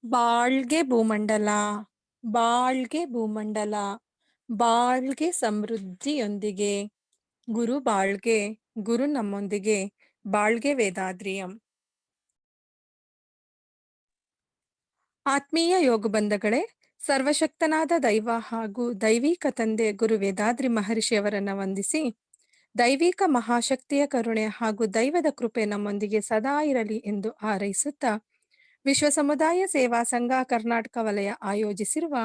ಬಾಳ್ಗೆ ಭೂಮಂಡಲ, ಬಾಳ್ಗೆ ಭೂಮಂಡಲ, ಬಾಳ್ಗೆ ಸಮೃದ್ಧಿಯೊಂದಿಗೆ, ಗುರು ಬಾಳ್ಗೆ, ಗುರು ನಮ್ಮೊಂದಿಗೆ, ಬಾಳ್ಗೆ ವೇದಾದ್ರಿಯಂ. ಆತ್ಮೀಯ ಯೋಗ ಬಂಧಗಳೇ, ಸರ್ವಶಕ್ತನಾದ ದೈವ ಹಾಗೂ ದೈವಿಕ ತಂದೆ ಗುರು ವೇದಾದ್ರಿ ಮಹರ್ಷಿಯವರನ್ನ ವಂದಿಸಿ, ದೈವಿಕ ಮಹಾಶಕ್ತಿಯ ಕರುಣೆ ಹಾಗೂ ದೈವದ ಕೃಪೆ ನಮ್ಮೊಂದಿಗೆ ಸದಾ ಇರಲಿ ಎಂದು ಹಾರೈಸುತ್ತಾ, ವಿಶ್ವ ಸಮುದಾಯ ಸೇವಾ ಸಂಘ ಕರ್ನಾಟಕ ವಲಯ ಆಯೋಜಿಸಿರುವ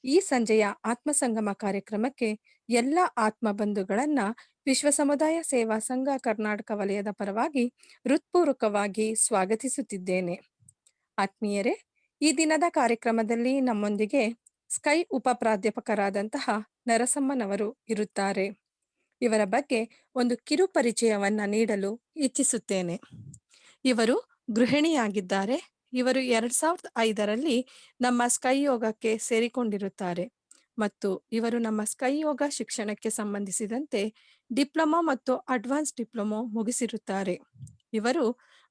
ಈ ಸಂಜೆಯ ಆತ್ಮಸಂಗಮ ಕಾರ್ಯಕ್ರಮಕ್ಕೆ ಎಲ್ಲ ಆತ್ಮ ಬಂಧುಗಳನ್ನ ವಿಶ್ವ ಸಮುದಾಯ ಸೇವಾ ಸಂಘ ಕರ್ನಾಟಕ ವಲಯದ ಪರವಾಗಿ ಹೃತ್ಪೂರ್ವಕವಾಗಿ ಸ್ವಾಗತಿಸುತ್ತಿದ್ದೇನೆ. ಆತ್ಮೀಯರೇ, ಈ ದಿನದ ಕಾರ್ಯಕ್ರಮದಲ್ಲಿ ನಮ್ಮೊಂದಿಗೆ ಸ್ಕೈ ಉಪ ಪ್ರಾಧ್ಯಾಪಕರಾದಂತಹ ನರಸಮ್ಮನವರು ಇರುತ್ತಾರೆ. ಇವರ ಬಗ್ಗೆ ಒಂದು ಕಿರು ಪರಿಚಯವನ್ನ ನೀಡಲು ಇಚ್ಛಿಸುತ್ತೇನೆ. ಇವರು ಗೃಹಿಣಿಯಾಗಿದ್ದಾರೆ. ಇವರು 2005ರಲ್ಲಿ ನಮ್ಮ ಸ್ಕೈ ಯೋಗಕ್ಕೆ ಸೇರಿಕೊಂಡಿರುತ್ತಾರೆ ಮತ್ತು ಇವರು ನಮ್ಮ ಸ್ಕೈ ಯೋಗ ಶಿಕ್ಷಣಕ್ಕೆ ಸಂಬಂಧಿಸಿದಂತೆ ಡಿಪ್ಲೊಮಾ ಮತ್ತು ಅಡ್ವಾನ್ಸ್ ಡಿಪ್ಲೊಮಾ ಮುಗಿಸಿರುತ್ತಾರೆ. ಇವರು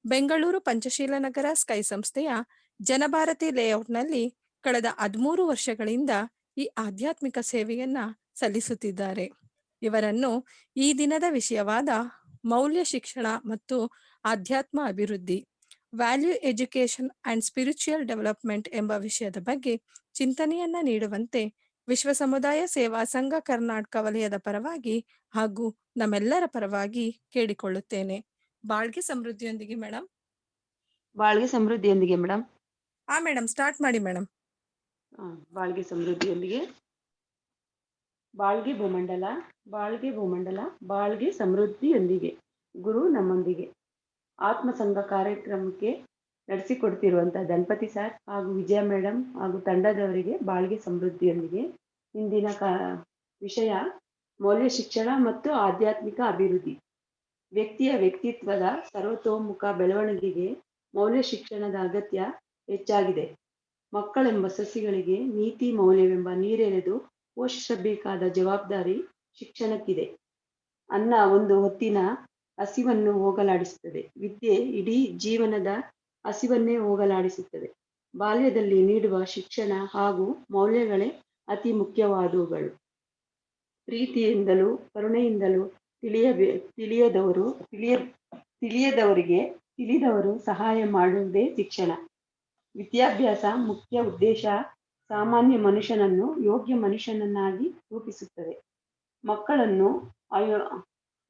ಬೆಂಗಳೂರು ಪಂಚಶೀಲ ನಗರ ಸ್ಕೈ ಸಂಸ್ಥೆಯ ಜನಭಾರತಿ ಲೇಔಟ್ನಲ್ಲಿ ಕಳೆದ 13 ವರ್ಷಗಳಿಂದ ಈ ಆಧ್ಯಾತ್ಮಿಕ ಸೇವೆಯನ್ನ ಸಲ್ಲಿಸುತ್ತಿದ್ದಾರೆ. ಇವರನ್ನು ಈ ದಿನದ ವಿಷಯವಾದ ಮೌಲ್ಯ ಶಿಕ್ಷಣ ಮತ್ತು ಆಧ್ಯಾತ್ಮ ಅಭಿವೃದ್ಧಿ, value education and spiritual development ಎಂಬ ವಿಷಯದ ಬಗ್ಗೆ ಚಿಂತನೆಯನ್ನ ನೀಡುವಂತೆ ವಿಶ್ವ ಸಮುದಾಯ ಸೇವಾ ಸಂಘ ಕರ್ನಾಟಕ ವಲಯದ ಪರವಾಗಿ ಹಾಗೂ ನಮ್ಮೆಲ್ಲರ ಪರವಾಗಿ ಕೇಳಿಕೊಳ್ಳುತ್ತೇನೆ. ಬಾಳ್ಗೆ ಸಮೃದ್ಧಿಯೊಂದಿಗೆ ಮೇಡಮ್. ಬಾಳ್ಗೆ ಸಮೃದ್ಧಿಯೊಂದಿಗೆ ಮೇಡಮ್. ಮೇಡಮ್ ಸ್ಟಾರ್ಟ್ ಮಾಡಿ ಮೇಡಮ್. ಬಾಳ್ಗೆ ಸಮೃದ್ಧಿಯೊಂದಿಗೆ. ಬಾಳ್ಗೆ ಭೂಮಂಡಲ, ಬಾಳ್ಗೆ ಭೂಮಂಡಲ, ಬಾಳ್ಗೆ ಸಮೃದ್ಧಿಯೊಂದಿಗೆ, ಗುರು ನಮ್ಮೊಂದಿಗೆ. ಆತ್ಮಸಂಘ ಕಾರ್ಯಕ್ರಮಕ್ಕೆ ನಡೆಸಿಕೊಡ್ತಿರುವಂತಹ ದಂಪತಿ ಸರ್ ಹಾಗೂ ವಿಜಯ ಮೇಡಮ್ ಹಾಗೂ ತಂಡದವರಿಗೆ ಬಾಳ್ಗೆ ಸಮೃದ್ಧಿಯೊಂದಿಗೆ. ಇಂದಿನ ವಿಷಯ ಮೌಲ್ಯ ಶಿಕ್ಷಣ ಮತ್ತು ಆಧ್ಯಾತ್ಮಿಕ ಅಭಿವೃದ್ಧಿ. ವ್ಯಕ್ತಿಯ ವ್ಯಕ್ತಿತ್ವದ ಸರ್ವತೋಮುಖ ಬೆಳವಣಿಗೆಗೆ ಮೌಲ್ಯ ಶಿಕ್ಷಣದ ಅಗತ್ಯ ಹೆಚ್ಚಾಗಿದೆ. ಮಕ್ಕಳೆಂಬ ಸಸಿಗಳಿಗೆ ನೀತಿ ಮೌಲ್ಯವೆಂಬ ನೀರೆರೆದು ಪೋಷಿಸಬೇಕಾದ ಜವಾಬ್ದಾರಿ ಶಿಕ್ಷಣಕ್ಕಿದೆ. ಅನ್ನ ಒಂದು ಹೊತ್ತಿನ ಹಸಿವನ್ನು ಹೋಗಲಾಡಿಸುತ್ತದೆ. ವಿದ್ಯೆ ಇಡೀ ಜೀವನದ ಹಸಿವನ್ನೇ ಹೋಗಲಾಡಿಸುತ್ತದೆ. ಬಾಲ್ಯದಲ್ಲಿ ನೀಡುವ ಶಿಕ್ಷಣ ಹಾಗೂ ಮೌಲ್ಯಗಳೇ ಅತಿ ಮುಖ್ಯವಾದವುಗಳು. ಪ್ರೀತಿಯಿಂದಲೂ ಕರುಣೆಯಿಂದಲೂ ತಿಳಿಯದವರು ಸಹಾಯ ಮಾಡುವುದೇ ಶಿಕ್ಷಣ. ವಿದ್ಯಾಭ್ಯಾಸ ಮುಖ್ಯ ಉದ್ದೇಶ ಸಾಮಾನ್ಯ ಮನುಷ್ಯನನ್ನು ಯೋಗ್ಯ ಮನುಷ್ಯನನ್ನಾಗಿ ರೂಪಿಸುತ್ತದೆ. ಮಕ್ಕಳನ್ನು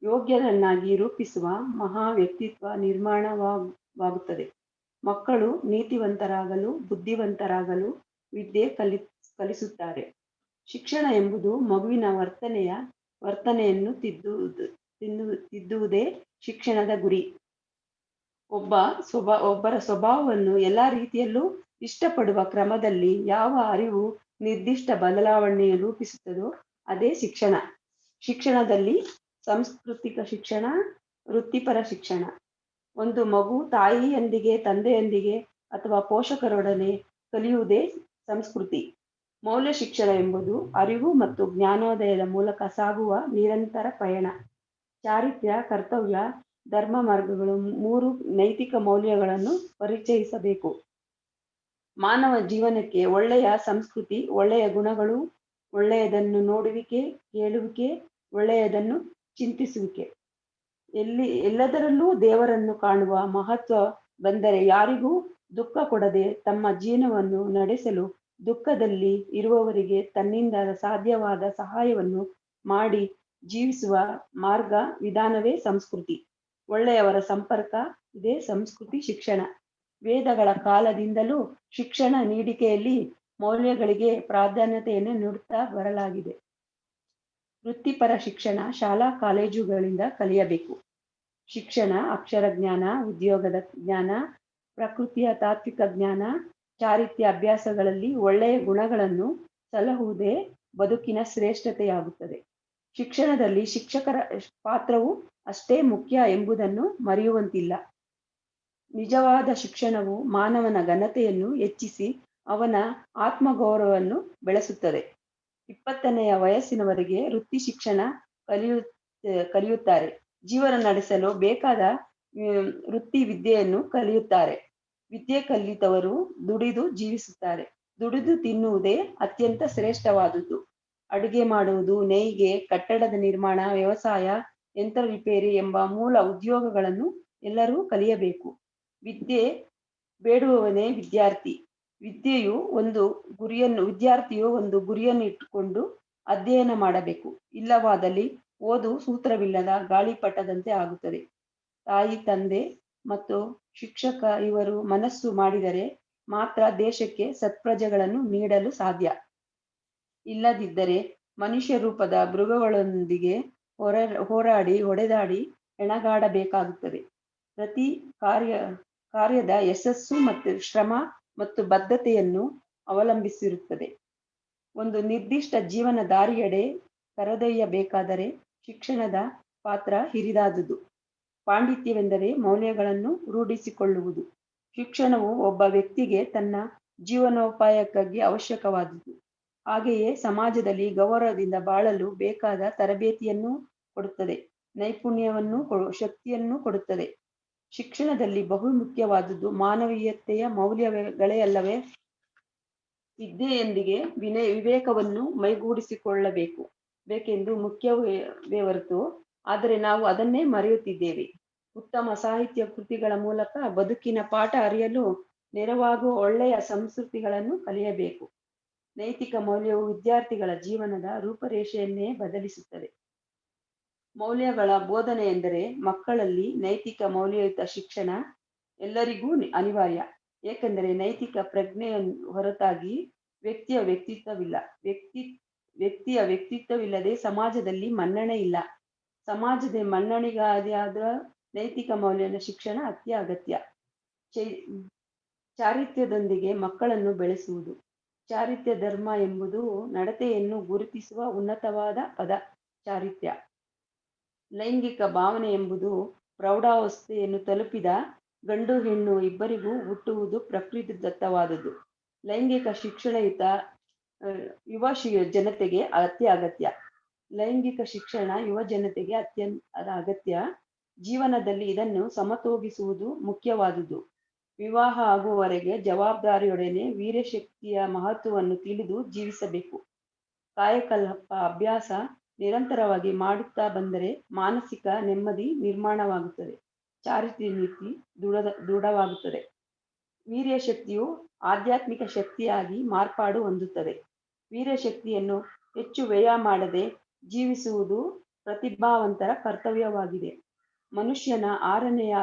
ಯೋಗ್ಯರನ್ನಾಗಿ ರೂಪಿಸುವ ಮಹಾ ವ್ಯಕ್ತಿತ್ವ ನಿರ್ಮಾಣವಾಗುತ್ತದೆ. ಮಕ್ಕಳು ನೀತಿವಂತರಾಗಲು, ಬುದ್ಧಿವಂತರಾಗಲು ವಿದ್ಯೆ ಕಲಿಸುತ್ತಾರೆ. ಶಿಕ್ಷಣ ಎಂಬುದು ಮಗುವಿನ ವರ್ತನೆಯನ್ನು ತಿದ್ದುವುದೇ ಶಿಕ್ಷಣದ ಗುರಿ. ಒಬ್ಬರ ಸ್ವಭಾವವನ್ನು ಎಲ್ಲಾ ರೀತಿಯಲ್ಲೂ ಇಷ್ಟಪಡುವ ಕ್ರಮದಲ್ಲಿ ಯಾವ ಅರಿವು ನಿರ್ದಿಷ್ಟ ಬದಲಾವಣೆಯನ್ನು ರೂಪಿಸುತ್ತದೋ ಅದೇ ಶಿಕ್ಷಣ. ಶಿಕ್ಷಣದಲ್ಲಿ ಸಾಂಸ್ಕೃತಿಕ ಶಿಕ್ಷಣ, ವೃತ್ತಿಪರ ಶಿಕ್ಷಣ. ಒಂದು ಮಗು ತಾಯಿಯೊಂದಿಗೆ, ತಂದೆಯೊಂದಿಗೆ ಅಥವಾ ಪೋಷಕರೊಡನೆ ಕಲಿಯುವುದೇ ಸಂಸ್ಕೃತಿ. ಮೌಲ್ಯ ಶಿಕ್ಷಣ ಎಂಬುದು ಅರಿವು ಮತ್ತು ಜ್ಞಾನೋದಯದ ಮೂಲಕ ಸಾಗುವ ನಿರಂತರ ಪಯಣ. ಚಾರಿತ್ರ್ಯ, ಕರ್ತವ್ಯ, ಧರ್ಮ ಮಾರ್ಗಗಳು 3 ನೈತಿಕ ಮೌಲ್ಯಗಳನ್ನು ಪರಿಚಯಿಸಬೇಕು. ಮಾನವ ಜೀವನಕ್ಕೆ ಒಳ್ಳೆಯ ಸಂಸ್ಕೃತಿ, ಒಳ್ಳೆಯ ಗುಣಗಳು, ಒಳ್ಳೆಯದನ್ನು ನೋಡುವಿಕೆ, ಕೇಳುವಿಕೆ, ಒಳ್ಳೆಯದನ್ನು ಚಿಂತಿಸುವಿಕೆ, ಎಲ್ಲದರಲ್ಲೂ ದೇವರನ್ನು ಕಾಣುವ ಮಹತ್ವ ಬಂದರೆ ಯಾರಿಗೂ ದುಃಖ ಕೊಡದೆ ತಮ್ಮ ಜೀವನವನ್ನು ನಡೆಸಲು ದುಃಖದಲ್ಲಿ ಇರುವವರಿಗೆ ತನ್ನಿಂದ ಸಾಧ್ಯವಾದ ಸಹಾಯವನ್ನು ಮಾಡಿ ಜೀವಿಸುವ ಮಾರ್ಗ ವಿಧಾನವೇ ಸಂಸ್ಕೃತಿ. ಒಳ್ಳೆಯವರ ಸಂಪರ್ಕ ಇದೇ ಸಂಸ್ಕೃತಿ ಶಿಕ್ಷಣ. ವೇದಗಳ ಕಾಲದಿಂದಲೂ ಶಿಕ್ಷಣ ನೀಡಿಕೆಯಲ್ಲಿ ಮೌಲ್ಯಗಳಿಗೆ ಪ್ರಾಧಾನ್ಯತೆಯನ್ನು ನೀಡುತ್ತಾ ಬರಲಾಗಿದೆ. ವೃತ್ತಿಪರ ಶಿಕ್ಷಣ ಶಾಲಾ ಕಾಲೇಜುಗಳಿಂದ ಕಲಿಯಬೇಕು. ಶಿಕ್ಷಣ ಅಕ್ಷರ ಜ್ಞಾನ, ಉದ್ಯೋಗದ ಜ್ಞಾನ, ಪ್ರಕೃತಿಯ ತಾತ್ವಿಕ ಜ್ಞಾನ, ಚಾರಿತ್ರ್ಯ ಅಭ್ಯಾಸಗಳಲ್ಲಿ ಒಳ್ಳೆಯ ಗುಣಗಳನ್ನು ಸಲಹುವುದೇ ಬದುಕಿನ ಶ್ರೇಷ್ಠತೆಯಾಗುತ್ತದೆ. ಶಿಕ್ಷಣದಲ್ಲಿ ಶಿಕ್ಷಕರ ಪಾತ್ರವು ಅಷ್ಟೇ ಮುಖ್ಯ ಎಂಬುದನ್ನು ಮರೆಯುವಂತಿಲ್ಲ. ನಿಜವಾದ ಶಿಕ್ಷಣವು ಮಾನವನ ಘನತೆಯನ್ನು ಹೆಚ್ಚಿಸಿ ಅವನ ಆತ್ಮಗೌರವವನ್ನು ಬೆಳೆಸುತ್ತದೆ. 20ನೆಯ ವಯಸ್ಸಿನವರೆಗೆ ವೃತ್ತಿ ಶಿಕ್ಷಣ ಕಲಿಯುತ್ತಾರೆ. ಜೀವನ ನಡೆಸಲು ಬೇಕಾದ ವೃತ್ತಿ ವಿದ್ಯೆಯನ್ನು ಕಲಿಯುತ್ತಾರೆ. ವಿದ್ಯೆ ಕಲಿತವರು ದುಡಿದು ಜೀವಿಸುತ್ತಾರೆ. ದುಡಿದು ತಿನ್ನುವುದೇ ಅತ್ಯಂತ ಶ್ರೇಷ್ಠವಾದುದು. ಅಡುಗೆ ಮಾಡುವುದು, ನೇಯ್ಗೆ, ಕಟ್ಟಡದ ನಿರ್ಮಾಣ, ವ್ಯವಸಾಯ, ಯಂತ್ರ ರಿಪೇರಿ ಎಂಬ ಮೂಲ ಉದ್ಯೋಗಗಳನ್ನು ಎಲ್ಲರೂ ಕಲಿಯಬೇಕು. ವಿದ್ಯೆ ಬೇಡುವವನೇ ವಿದ್ಯಾರ್ಥಿ. ವಿದ್ಯಾರ್ಥಿಯು ಒಂದು ಗುರಿಯನ್ನು ಇಟ್ಟುಕೊಂಡು ಅಧ್ಯಯನ ಮಾಡಬೇಕು. ಇಲ್ಲವಾದಲ್ಲಿ ಓದು ಸೂತ್ರವಿಲ್ಲದ ಗಾಳಿಪಟದಂತೆ ಆಗುತ್ತದೆ. ತಾಯಿ, ತಂದೆ ಮತ್ತು ಶಿಕ್ಷಕ ಇವರು ಮನಸ್ಸು ಮಾಡಿದರೆ ಮಾತ್ರ ದೇಶಕ್ಕೆ ಸತ್ಪ್ರಜೆಗಳನ್ನು ನೀಡಲು ಸಾಧ್ಯ. ಇಲ್ಲದಿದ್ದರೆ ಮನುಷ್ಯ ರೂಪದ ಮೃಗಗಳೊಂದಿಗೆ ಹೋರಾಡಿ ಹೊಡೆದಾಡಿ ಹೆಣಗಾಡಬೇಕಾಗುತ್ತದೆ. ಪ್ರತಿ ಕಾರ್ಯದ ಯಶಸ್ಸು ಮತ್ತು ಶ್ರಮ ಮತ್ತು ಬದ್ಧತೆಯನ್ನು ಅವಲಂಬಿಸಿರುತ್ತದೆ. ಒಂದು ನಿರ್ದಿಷ್ಟ ಜೀವನ ದಾರಿಯೆಡೆ ಕರೆದೊಯ್ಯಬೇಕಾದರೆ ಶಿಕ್ಷಣದ ಪಾತ್ರ ಹಿರಿದಾದುದು. ಪಾಂಡಿತ್ಯವೆಂದರೆ ಮೌಲ್ಯಗಳನ್ನು ರೂಢಿಸಿಕೊಳ್ಳುವುದು. ಶಿಕ್ಷಣವು ಒಬ್ಬ ವ್ಯಕ್ತಿಗೆ ತನ್ನ ಜೀವನೋಪಾಯಕ್ಕಾಗಿ ಅವಶ್ಯಕವಾದುದು. ಹಾಗೆಯೇ ಸಮಾಜದಲ್ಲಿ ಗೌರವದಿಂದ ಬಾಳಲು ಬೇಕಾದ ತರಬೇತಿಯನ್ನು ಕೊಡುತ್ತದೆ, ನೈಪುಣ್ಯವನ್ನು ಶಕ್ತಿಯನ್ನು ಕೊಡುತ್ತದೆ. ಶಿಕ್ಷಣದಲ್ಲಿ ಬಹುಮುಖ್ಯವಾದುದು ಮಾನವೀಯತೆಯ ಮೌಲ್ಯಗಳೇ ಅಲ್ಲವೇ? ವಿದ್ಯೆಯೊಂದಿಗೆ ವಿವೇಕವನ್ನು ಬೇಕೆಂದು ಮುಖ್ಯವೇ ಹೊರತು, ಆದರೆ ನಾವು ಅದನ್ನೇ ಮರೆಯುತ್ತಿದ್ದೇವೆ. ಉತ್ತಮ ಸಾಹಿತ್ಯ ಕೃತಿಗಳ ಮೂಲಕ ಬದುಕಿನ ಪಾಠ ಅರಿಯಲು ನೆರವಾಗುವ ಒಳ್ಳೆಯ ಸಂಸ್ಕೃತಿಗಳನ್ನು ಕಲಿಯಬೇಕು. ನೈತಿಕ ಮೌಲ್ಯವು ವಿದ್ಯಾರ್ಥಿಗಳ ಜೀವನದ ರೂಪರೇಷೆಯನ್ನೇ ಬದಲಿಸುತ್ತದೆ. ಮೌಲ್ಯಗಳ ಬೋಧನೆ ಎಂದರೆ ಮಕ್ಕಳಲ್ಲಿ ನೈತಿಕ ಮೌಲ್ಯಯುತ ಶಿಕ್ಷಣ ಎಲ್ಲರಿಗೂ ಅನಿವಾರ್ಯ. ಏಕೆಂದರೆ ನೈತಿಕ ಪ್ರಜ್ಞೆಯ ಹೊರತಾಗಿ ವ್ಯಕ್ತಿಯ ವ್ಯಕ್ತಿತ್ವವಿಲ್ಲದೆ ಸಮಾಜದಲ್ಲಿ ಮನ್ನಣೆ ಇಲ್ಲ. ಸಮಾಜದ ಮನ್ನಣೆಗಾದ ನೈತಿಕ ಮೌಲ್ಯದ ಶಿಕ್ಷಣ ಅತ್ಯಗತ್ಯ. ಚಾರಿತ್ರ್ಯದೊಂದಿಗೆ ಮಕ್ಕಳನ್ನು ಬೆಳೆಸುವುದು. ಚಾರಿತ್ರ್ಯ ಧರ್ಮ ಎಂಬುದು ನಡತೆಯನ್ನು ಗುರುತಿಸುವ ಉನ್ನತವಾದ ಪದ. ಚಾರಿತ್ರ್ಯ ಲೈಂಗಿಕ ಭಾವನೆ ಎಂಬುದು ಪ್ರೌಢಾವಸ್ಥೆಯನ್ನು ತಲುಪಿದ ಗಂಡು ಹೆಣ್ಣು ಇಬ್ಬರಿಗೂ ಹುಟ್ಟುವುದು ಪ್ರಕೃತಿದತ್ತವಾದುದು. ಲೈಂಗಿಕ ಶಿಕ್ಷಣಯುತ ಯುವ ಜನತೆಗೆ ಅತ್ಯಗತ್ಯ. ಲೈಂಗಿಕ ಶಿಕ್ಷಣ ಯುವ ಜನತೆಗೆ ಅತ್ಯಂತ ಅಗತ್ಯ. ಜೀವನದಲ್ಲಿ ಇದನ್ನು ಸಮತೋಗಿಸುವುದು ಮುಖ್ಯವಾದುದು. ವಿವಾಹ ಆಗುವವರೆಗೆ ಜವಾಬ್ದಾರಿಯೊಡನೆ ವೀರ್ಯಶಕ್ತಿಯ ಮಹತ್ವವನ್ನು ತಿಳಿದು ಜೀವಿಸಬೇಕು. ಕಾಯಕಲ್ಪ ಅಭ್ಯಾಸ ನಿರಂತರವಾಗಿ ಮಾಡುತ್ತಾ ಬಂದರೆ ಮಾನಸಿಕ ನೆಮ್ಮದಿ ನಿರ್ಮಾಣವಾಗುತ್ತದೆ, ಚಾರಿತ್ರ್ಯ ನೀತಿ ದೃಢವಾಗುತ್ತದೆ. ವೀರ್ಯಶಕ್ತಿಯು ಆಧ್ಯಾತ್ಮಿಕ ಶಕ್ತಿಯಾಗಿ ಮಾರ್ಪಾಡು ಹೊಂದುತ್ತದೆ. ವೀರ್ಯಶಕ್ತಿಯನ್ನು ಹೆಚ್ಚು ವ್ಯಯ ಮಾಡದೆ ಜೀವಿಸುವುದು ಪ್ರತಿಭಾವಂತರ ಕರ್ತವ್ಯವಾಗಿದೆ. ಮನುಷ್ಯನ 6ನೆಯ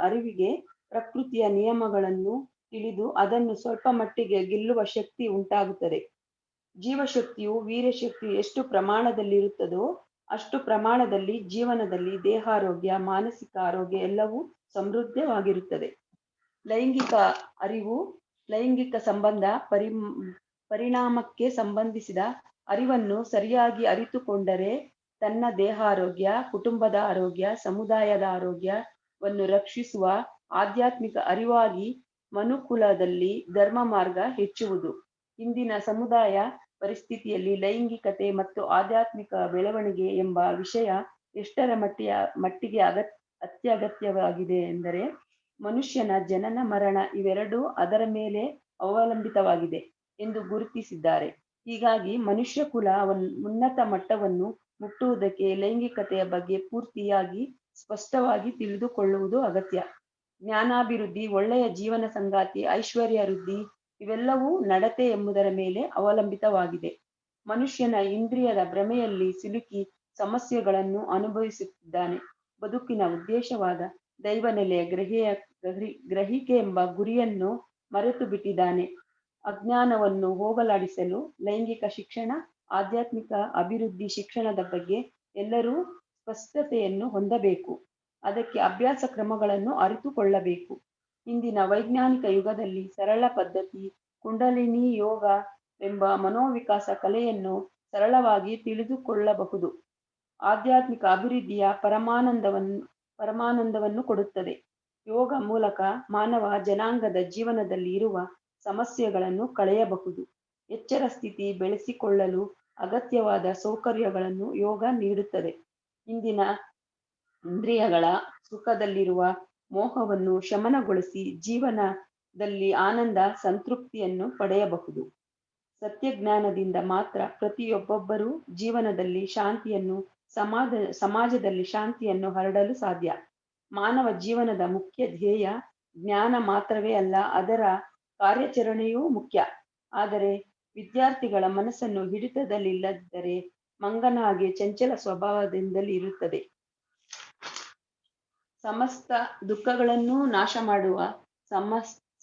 ಅರಿವಿಗೆ ಪ್ರಕೃತಿಯ ನಿಯಮಗಳನ್ನು ತಿಳಿದು ಅದನ್ನು ಸ್ವಲ್ಪ ಮಟ್ಟಿಗೆ ಗೆಲ್ಲುವ ಶಕ್ತಿ ಉಂಟಾಗುತ್ತದೆ. ಜೀವಶಕ್ತಿಯು ವೀರ್ಯಶಕ್ತಿಯು ಎಷ್ಟು ಪ್ರಮಾಣದಲ್ಲಿರುತ್ತದೋ ಅಷ್ಟು ಪ್ರಮಾಣದಲ್ಲಿ ಜೀವನದಲ್ಲಿ ದೇಹಾರೋಗ್ಯ, ಮಾನಸಿಕ ಆರೋಗ್ಯ ಎಲ್ಲವೂ ಸಮೃದ್ಧವಾಗಿರುತ್ತದೆ. ಲೈಂಗಿಕ ಅರಿವು, ಲೈಂಗಿಕ ಸಂಬಂಧ ಪರಿಣಾಮಕ್ಕೆ ಸಂಬಂಧಿಸಿದ ಅರಿವನ್ನು ಸರಿಯಾಗಿ ಅರಿತುಕೊಂಡರೆ ತನ್ನ ದೇಹಾರೋಗ್ಯ, ಕುಟುಂಬದ ಆರೋಗ್ಯ, ಸಮುದಾಯದ ಆರೋಗ್ಯವನ್ನು ರಕ್ಷಿಸುವ ಆಧ್ಯಾತ್ಮಿಕ ಅರಿವಾಗಿ ಮನುಕುಲದಲ್ಲಿ ಧರ್ಮ ಮಾರ್ಗ ಹೆಚ್ಚುವುದು. ಇಂದಿನ ಸಮುದಾಯ ಪರಿಸ್ಥಿತಿಯಲ್ಲಿ ಲೈಂಗಿಕತೆ ಮತ್ತು ಆಧ್ಯಾತ್ಮಿಕ ಬೆಳವಣಿಗೆ ಎಂಬ ವಿಷಯ ಎಷ್ಟರ ಮಟ್ಟಿಗೆ ಅತ್ಯಗತ್ಯವಾಗಿದೆ ಎಂದರೆ, ಮನುಷ್ಯನ ಜನನ ಮರಣ ಇವೆರಡೂ ಅದರ ಮೇಲೆ ಅವಲಂಬಿತವಾಗಿದೆ ಎಂದು ಗುರುತಿಸಿದ್ದಾರೆ. ಹೀಗಾಗಿ ಮನುಷ್ಯ ಕುಲ ಉನ್ನತ ಮಟ್ಟವನ್ನು ಮುಟ್ಟುವುದಕ್ಕೆ ಲೈಂಗಿಕತೆಯ ಬಗ್ಗೆ ಪೂರ್ತಿಯಾಗಿ ಸ್ಪಷ್ಟವಾಗಿ ತಿಳಿದುಕೊಳ್ಳುವುದು ಅಗತ್ಯ. ಜ್ಞಾನಾಭಿವೃದ್ಧಿ, ಒಳ್ಳೆಯ ಜೀವನ ಸಂಗಾತಿ, ಐಶ್ವರ್ಯ ವೃದ್ಧಿ ಇವೆಲ್ಲವೂ ನಡತೆ ಎಂಬುದರ ಮೇಲೆ ಅವಲಂಬಿತವಾಗಿದೆ. ಮನುಷ್ಯನ ಇಂದ್ರಿಯದ ಭ್ರಮೆಯಲ್ಲಿ ಸಿಲುಕಿ ಸಮಸ್ಯೆಗಳನ್ನು ಅನುಭವಿಸುತ್ತಿದ್ದಾನೆ. ಬದುಕಿನ ಉದ್ದೇಶವಾದ ದೈವನೆಲೆಯ ಗ್ರಹಿಕೆ ಎಂಬ ಗುರಿಯನ್ನು ಮರೆತು ಬಿಟ್ಟಿದ್ದಾನೆ. ಅಜ್ಞಾನವನ್ನು ಹೋಗಲಾಡಿಸಲು ಲೈಂಗಿಕ ಶಿಕ್ಷಣ, ಆಧ್ಯಾತ್ಮಿಕ ಅಭಿವೃದ್ಧಿ ಶಿಕ್ಷಣದ ಬಗ್ಗೆ ಎಲ್ಲರೂ ಸ್ಪಷ್ಟತೆಯನ್ನು ಹೊಂದಬೇಕು. ಅದಕ್ಕೆ ಅಭ್ಯಾಸ ಕ್ರಮಗಳನ್ನು ಅರಿತುಕೊಳ್ಳಬೇಕು. ಇಂದಿನ ವೈಜ್ಞಾನಿಕ ಯುಗದಲ್ಲಿ ಸರಳ ಪದ್ಧತಿ ಕುಂಡಲಿನಿ ಯೋಗ ಎಂಬ ಮನೋವಿಕಾಸ ಕಲೆಯನ್ನು ಸರಳವಾಗಿ ತಿಳಿದುಕೊಳ್ಳಬಹುದು. ಆಧ್ಯಾತ್ಮಿಕ ಅಭಿವೃದ್ಧಿಯ ಪರಮಾನಂದವನ್ನು ಕೊಡುತ್ತದೆ. ಯೋಗ ಮೂಲಕ ಮಾನವ ಜನಾಂಗದ ಜೀವನದಲ್ಲಿ ಇರುವ ಸಮಸ್ಯೆಗಳನ್ನು ಕಳೆಯಬಹುದು. ಎಚ್ಚರ ಸ್ಥಿತಿ ಬೆಳೆಸಿಕೊಳ್ಳಲು ಅಗತ್ಯವಾದ ಸೌಕರ್ಯಗಳನ್ನು ಯೋಗ ನೀಡುತ್ತದೆ. ಇಂದಿನ ಇಂದ್ರಿಯಗಳ ಸುಖದಲ್ಲಿರುವ ಮೋಹವನ್ನು ಶಮನಗೊಳಿಸಿ ಜೀವನ ದಲ್ಲಿ ಆನಂದ ಸಂತೃಪ್ತಿಯನ್ನು ಪಡೆಯಬಹುದು. ಸತ್ಯಜ್ಞಾನದಿಂದ ಮಾತ್ರ ಪ್ರತಿಯೊಬ್ಬೊಬ್ಬರೂ ಜೀವನದಲ್ಲಿ ಶಾಂತಿಯನ್ನು ಸಮಾಜದಲ್ಲಿ ಶಾಂತಿಯನ್ನು ಹರಡಲು ಸಾಧ್ಯ. ಮಾನವ ಜೀವನದ ಮುಖ್ಯ ಧ್ಯೇಯ ಜ್ಞಾನ ಮಾತ್ರವೇ ಅಲ್ಲ, ಅದರ ಕಾರ್ಯಾಚರಣೆಯೂ ಮುಖ್ಯ. ಆದರೆ ವಿದ್ಯಾರ್ಥಿಗಳ ಮನಸ್ಸನ್ನು ಹಿಡಿತದಲ್ಲಿಲ್ಲದಿದ್ದರೆ ಮಂಗನ ಹಾಗೆ ಚಂಚಲ ಸ್ವಭಾವದಿಂದಲೇ ಇರುತ್ತದೆ. ಸಮಸ್ತ ದುಃಖಗಳನ್ನೂ ನಾಶ ಮಾಡುವ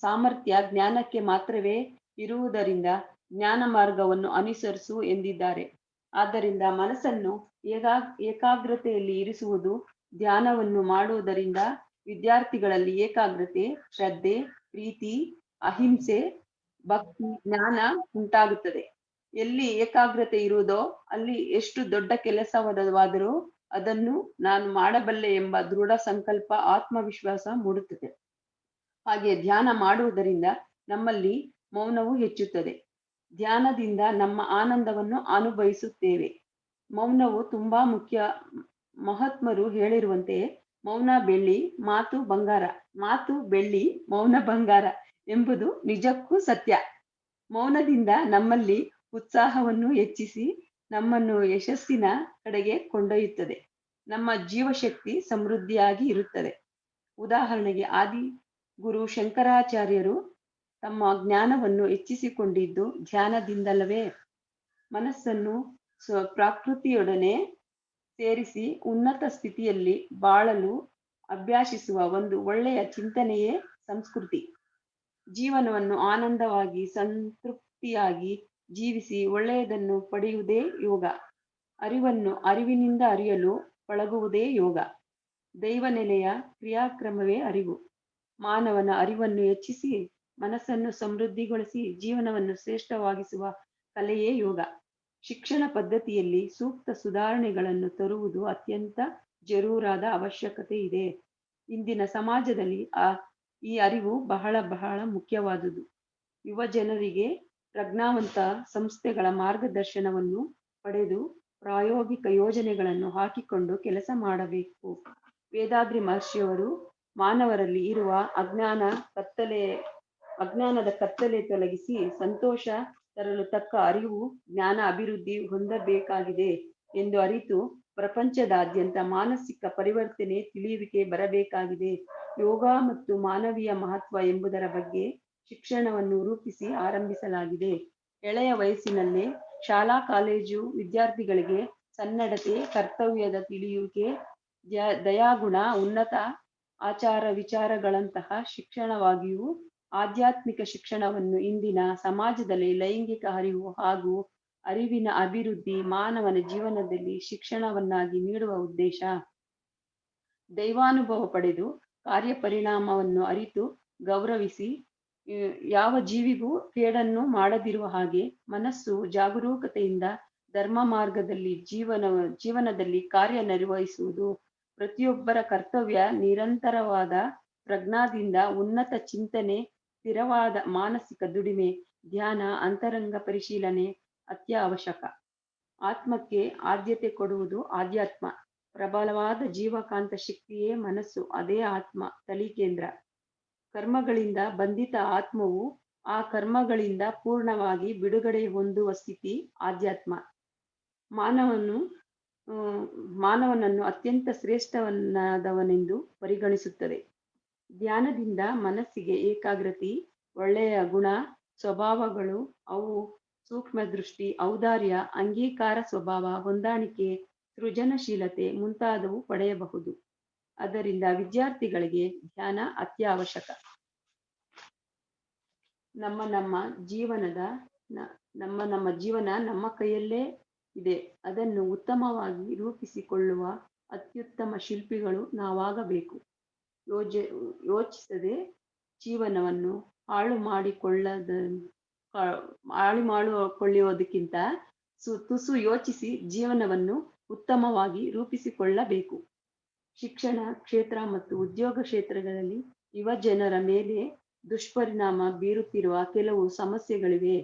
ಸಾಮರ್ಥ್ಯ ಜ್ಞಾನಕ್ಕೆ ಮಾತ್ರವೇ ಇರುವುದರಿಂದ ಜ್ಞಾನ ಮಾರ್ಗವನ್ನು ಅನುಸರಿಸು ಎಂದಿದ್ದಾರೆ. ಆದ್ದರಿಂದ ಮನಸ್ಸನ್ನು ಏಕಾಗ್ರತೆಯಲ್ಲಿ ಇರಿಸುವುದು, ಧ್ಯಾನವನ್ನು ಮಾಡುವುದರಿಂದ ವಿದ್ಯಾರ್ಥಿಗಳಲ್ಲಿ ಏಕಾಗ್ರತೆ, ಶ್ರದ್ಧೆ, ಪ್ರೀತಿ, ಅಹಿಂಸೆ, ಭಕ್ತಿ, ಜ್ಞಾನ ಉಂಟಾಗುತ್ತದೆ. ಎಲ್ಲಿ ಏಕಾಗ್ರತೆ ಇರುವುದೋ ಅಲ್ಲಿ ಎಷ್ಟು ದೊಡ್ಡ ಕೆಲಸವಾದರೂ ಅದನ್ನು ನಾನು ಮಾಡಬಲ್ಲೆ ಎಂಬ ದೃಢ ಸಂಕಲ್ಪ, ಆತ್ಮವಿಶ್ವಾಸ ಮೂಡುತ್ತದೆ. ಹಾಗೆ ಧ್ಯಾನ ಮಾಡುವುದರಿಂದ ನಮ್ಮಲ್ಲಿ ಮೌನವು ಹೆಚ್ಚುತ್ತದೆ. ಧ್ಯಾನದಿಂದ ನಮ್ಮ ಆನಂದವನ್ನು ಅನುಭವಿಸುತ್ತೇವೆ. ಮೌನವು ತುಂಬಾ ಮುಖ್ಯ. ಮಹಾತ್ಮರು ಹೇಳಿರುವಂತೆ ಮೌನ ಬೆಳ್ಳಿ, ಮಾತು ಬಂಗಾರ. ಮಾತು ಬೆಳ್ಳಿ, ಮೌನ ಬಂಗಾರ ಎಂಬುದು ನಿಜಕ್ಕೂ ಸತ್ಯ. ಮೌನದಿಂದ ನಮ್ಮಲ್ಲಿ ಉತ್ಸಾಹವನ್ನು ಹೆಚ್ಚಿಸಿ ನಮ್ಮನ್ನು ಯಶಸ್ಸಿನ ಕಡೆಗೆ ಕೊಂಡೊಯ್ಯುತ್ತದೆ. ನಮ್ಮ ಜೀವಶಕ್ತಿ ಸಮೃದ್ಧಿಯಾಗಿ ಇರುತ್ತದೆ. ಉದಾಹರಣೆಗೆ ಆದಿ ಗುರು ಶಂಕರಾಚಾರ್ಯರು ತಮ್ಮ ಜ್ಞಾನವನ್ನು ಹೆಚ್ಚಿಸಿಕೊಂಡಿದ್ದು ಧ್ಯಾನದಿಂದಲ್ಲವೇ? ಮನಸ್ಸನ್ನು ಪ್ರಕೃತಿಯೊಡನೆ ಸೇರಿಸಿ ಉನ್ನತ ಸ್ಥಿತಿಯಲ್ಲಿ ಬಾಳಲು ಅಭ್ಯಾಸಿಸುವ ಒಂದು ಒಳ್ಳೆಯ ಚಿಂತನೆಯೇ ಸಂಸ್ಕೃತಿ. ಜೀವನವನ್ನು ಆನಂದವಾಗಿ ಸಂತೃಪ್ತಿಯಾಗಿ ಜೀವಿಸಿ ಒಳ್ಳೆಯದನ್ನು ಪಡೆಯುವುದೇ ಯೋಗ. ಅರಿವನ್ನು ಅರಿವಿನಿಂದ ಅರಿಯಲು ಪಳಗುವುದೇ ಯೋಗ. ದೈವ ನೆಲೆಯ ಕ್ರಿಯಾಕ್ರಮವೇ ಅರಿವು. ಮಾನವನ ಅರಿವನ್ನು ಹೆಚ್ಚಿಸಿ ಮನಸ್ಸನ್ನು ಸಮೃದ್ಧಿಗೊಳಿಸಿ ಜೀವನವನ್ನು ಶ್ರೇಷ್ಠವಾಗಿಸುವ ಕಲೆಯೇ ಯೋಗ. ಶಿಕ್ಷಣ ಪದ್ಧತಿಯಲ್ಲಿ ಸೂಕ್ತ ಸುಧಾರಣೆಗಳನ್ನು ತರುವುದು ಅತ್ಯಂತ ಜರೂರಾದ ಅವಶ್ಯಕತೆ ಇದೆ. ಇಂದಿನ ಸಮಾಜದಲ್ಲಿ ಈ ಅರಿವು ಬಹಳ ಬಹಳ ಮುಖ್ಯವಾದುದು. ಯುವ ಜನರಿಗೆ ಪ್ರಜ್ಞಾವಂತ ಸಂಸ್ಥೆಗಳ ಮಾರ್ಗದರ್ಶನವನ್ನು ಪಡೆದು ಪ್ರಾಯೋಗಿಕ ಯೋಜನೆಗಳನ್ನು ಹಾಕಿಕೊಂಡು ಕೆಲಸ ಮಾಡಬೇಕು. ವೇದಾದ್ರಿ ಮಹರ್ಷಿಯವರು ಮಾನವರಲ್ಲಿ ಇರುವ ಅಜ್ಞಾನದ ಕತ್ತಲೆ ತೊಲಗಿಸಿ ಸಂತೋಷ ತರಲು ತಕ್ಕ ಅರಿವು, ಜ್ಞಾನ ಅಭಿವೃದ್ಧಿ ಹೊಂದಬೇಕಾಗಿದೆ ಎಂದು ಅರಿತು ಪ್ರಪಂಚದಾದ್ಯಂತ ಮಾನಸಿಕ ಪರಿವರ್ತನೆ, ತಿಳಿಯುವಿಕೆ ಬರಬೇಕಾಗಿದೆ. ಯೋಗ ಮತ್ತು ಮಾನವೀಯ ಮಹತ್ವ ಎಂಬುದರ ಬಗ್ಗೆ ಶಿಕ್ಷಣವನ್ನು ರೂಪಿಸಿ ಆರಂಭಿಸಲಾಗಿದೆ. ಎಳೆಯ ವಯಸ್ಸಿನಲ್ಲೇ ಶಾಲಾ ಕಾಲೇಜು ವಿದ್ಯಾರ್ಥಿಗಳಿಗೆ ಸನ್ನಡತೆ, ಕರ್ತವ್ಯದ ತಿಳಿಯುವಿಕೆ, ದಯಾಗುಣ, ಉನ್ನತ ಆಚಾರ ವಿಚಾರಗಳಂತಹ ಶಿಕ್ಷಣವಾಗಿಯೂ ಆಧ್ಯಾತ್ಮಿಕ ಶಿಕ್ಷಣವನ್ನು ಇಂದಿನ ಸಮಾಜದಲ್ಲಿ ಲೈಂಗಿಕ ಅರಿವು ಹಾಗೂ ಅರಿವಿನ ಅಭಿವೃದ್ಧಿ ಮಾನವನ ಜೀವನದಲ್ಲಿ ಶಿಕ್ಷಣವನ್ನಾಗಿ ನೀಡುವ ಉದ್ದೇಶ. ದೈವಾನುಭವ ಪಡೆದು ಕಾರ್ಯಪರಿಣಾಮವನ್ನು ಅರಿತು ಗೌರವಿಸಿ ಯಾವ ಜೀವಿಗೂ ಕೇಡನ್ನು ಮಾಡದಿರುವ ಹಾಗೆ ಮನಸ್ಸು ಜಾಗರೂಕತೆಯಿಂದ ಧರ್ಮ ಮಾರ್ಗದಲ್ಲಿ ಜೀವನದಲ್ಲಿ ಕಾರ್ಯನಿರ್ವಹಿಸುವುದು ಪ್ರತಿಯೊಬ್ಬರ ಕರ್ತವ್ಯ. ನಿರಂತರವಾದ ಪ್ರಜ್ಞಾದಿಂದ ಉನ್ನತ ಚಿಂತನೆ, ಸ್ಥಿರವಾದ ಮಾನಸಿಕ ದುಡಿಮೆ, ಧ್ಯಾನ, ಅಂತರಂಗ ಪರಿಶೀಲನೆ ಅತ್ಯವಶ್ಯಕ. ಆತ್ಮಕ್ಕೆ ಆದ್ಯತೆ ಕೊಡುವುದು ಆಧ್ಯಾತ್ಮ. ಪ್ರಬಲವಾದ ಜೀವಕಾಂತ ಶಕ್ತಿಯೇ ಮನಸ್ಸು, ಅದೇ ಆತ್ಮ ತಳಿಕೇಂದ್ರ. ಕರ್ಮಗಳಿಂದ ಬಂಧಿತ ಆತ್ಮವು ಆ ಕರ್ಮಗಳಿಂದ ಪೂರ್ಣವಾಗಿ ಬಿಡುಗಡೆ ಹೊಂದುವ ಸ್ಥಿತಿ ಆಧ್ಯಾತ್ಮ. ಮಾನವನನ್ನು ಅತ್ಯಂತ ಶ್ರೇಷ್ಠವನಾದವನೆಂದು ಪರಿಗಣಿಸುತ್ತದೆ. ಧ್ಯಾನದಿಂದ ಮನಸ್ಸಿಗೆ ಏಕಾಗ್ರತೆ, ಒಳ್ಳೆಯ ಗುಣ ಸ್ವಭಾವಗಳು, ಅವು ಸೂಕ್ಷ್ಮ ದೃಷ್ಟಿ, ಔದಾರ್ಯ, ಅಂಗೀಕಾರ ಸ್ವಭಾವ, ಹೊಂದಾಣಿಕೆ, ಸೃಜನಶೀಲತೆ ಮುಂತಾದವು ಪಡೆಯಬಹುದು. ಆದ್ದರಿಂದ ವಿದ್ಯಾರ್ಥಿಗಳಿಗೆ ಧ್ಯಾನ ಅತ್ಯವಶ್ಯಕ. ನಮ್ಮ ಜೀವನ ನಮ್ಮ ಕೈಯಲ್ಲೇ ಇದೆ. ಅದನ್ನು ಉತ್ತಮವಾಗಿ ರೂಪಿಸಿಕೊಳ್ಳುವ ಅತ್ಯುತ್ತಮ ಶಿಲ್ಪಿಗಳು ನಾವಾಗಬೇಕು. ಯೋಚಿಸದೆ ಜೀವನವನ್ನು ಹಾಳು ಮಾಡಿಕೊಳ್ಳುವುದಕ್ಕಿಂತ ತುಸು ಯೋಚಿಸಿ ಜೀವನವನ್ನು ಉತ್ತಮವಾಗಿ ರೂಪಿಸಿಕೊಳ್ಳಬೇಕು. ಶಿಕ್ಷಣ ಕ್ಷೇತ್ರ ಮತ್ತು ಉದ್ಯೋಗ ಕ್ಷೇತ್ರಗಳಲ್ಲಿ ಯುವ ಜನರ ಮೇಲೆ ದುಷ್ಪರಿಣಾಮ ಬೀರುತ್ತಿರುವ ಕೆಲವು ಸಮಸ್ಯೆಗಳಿವೆ.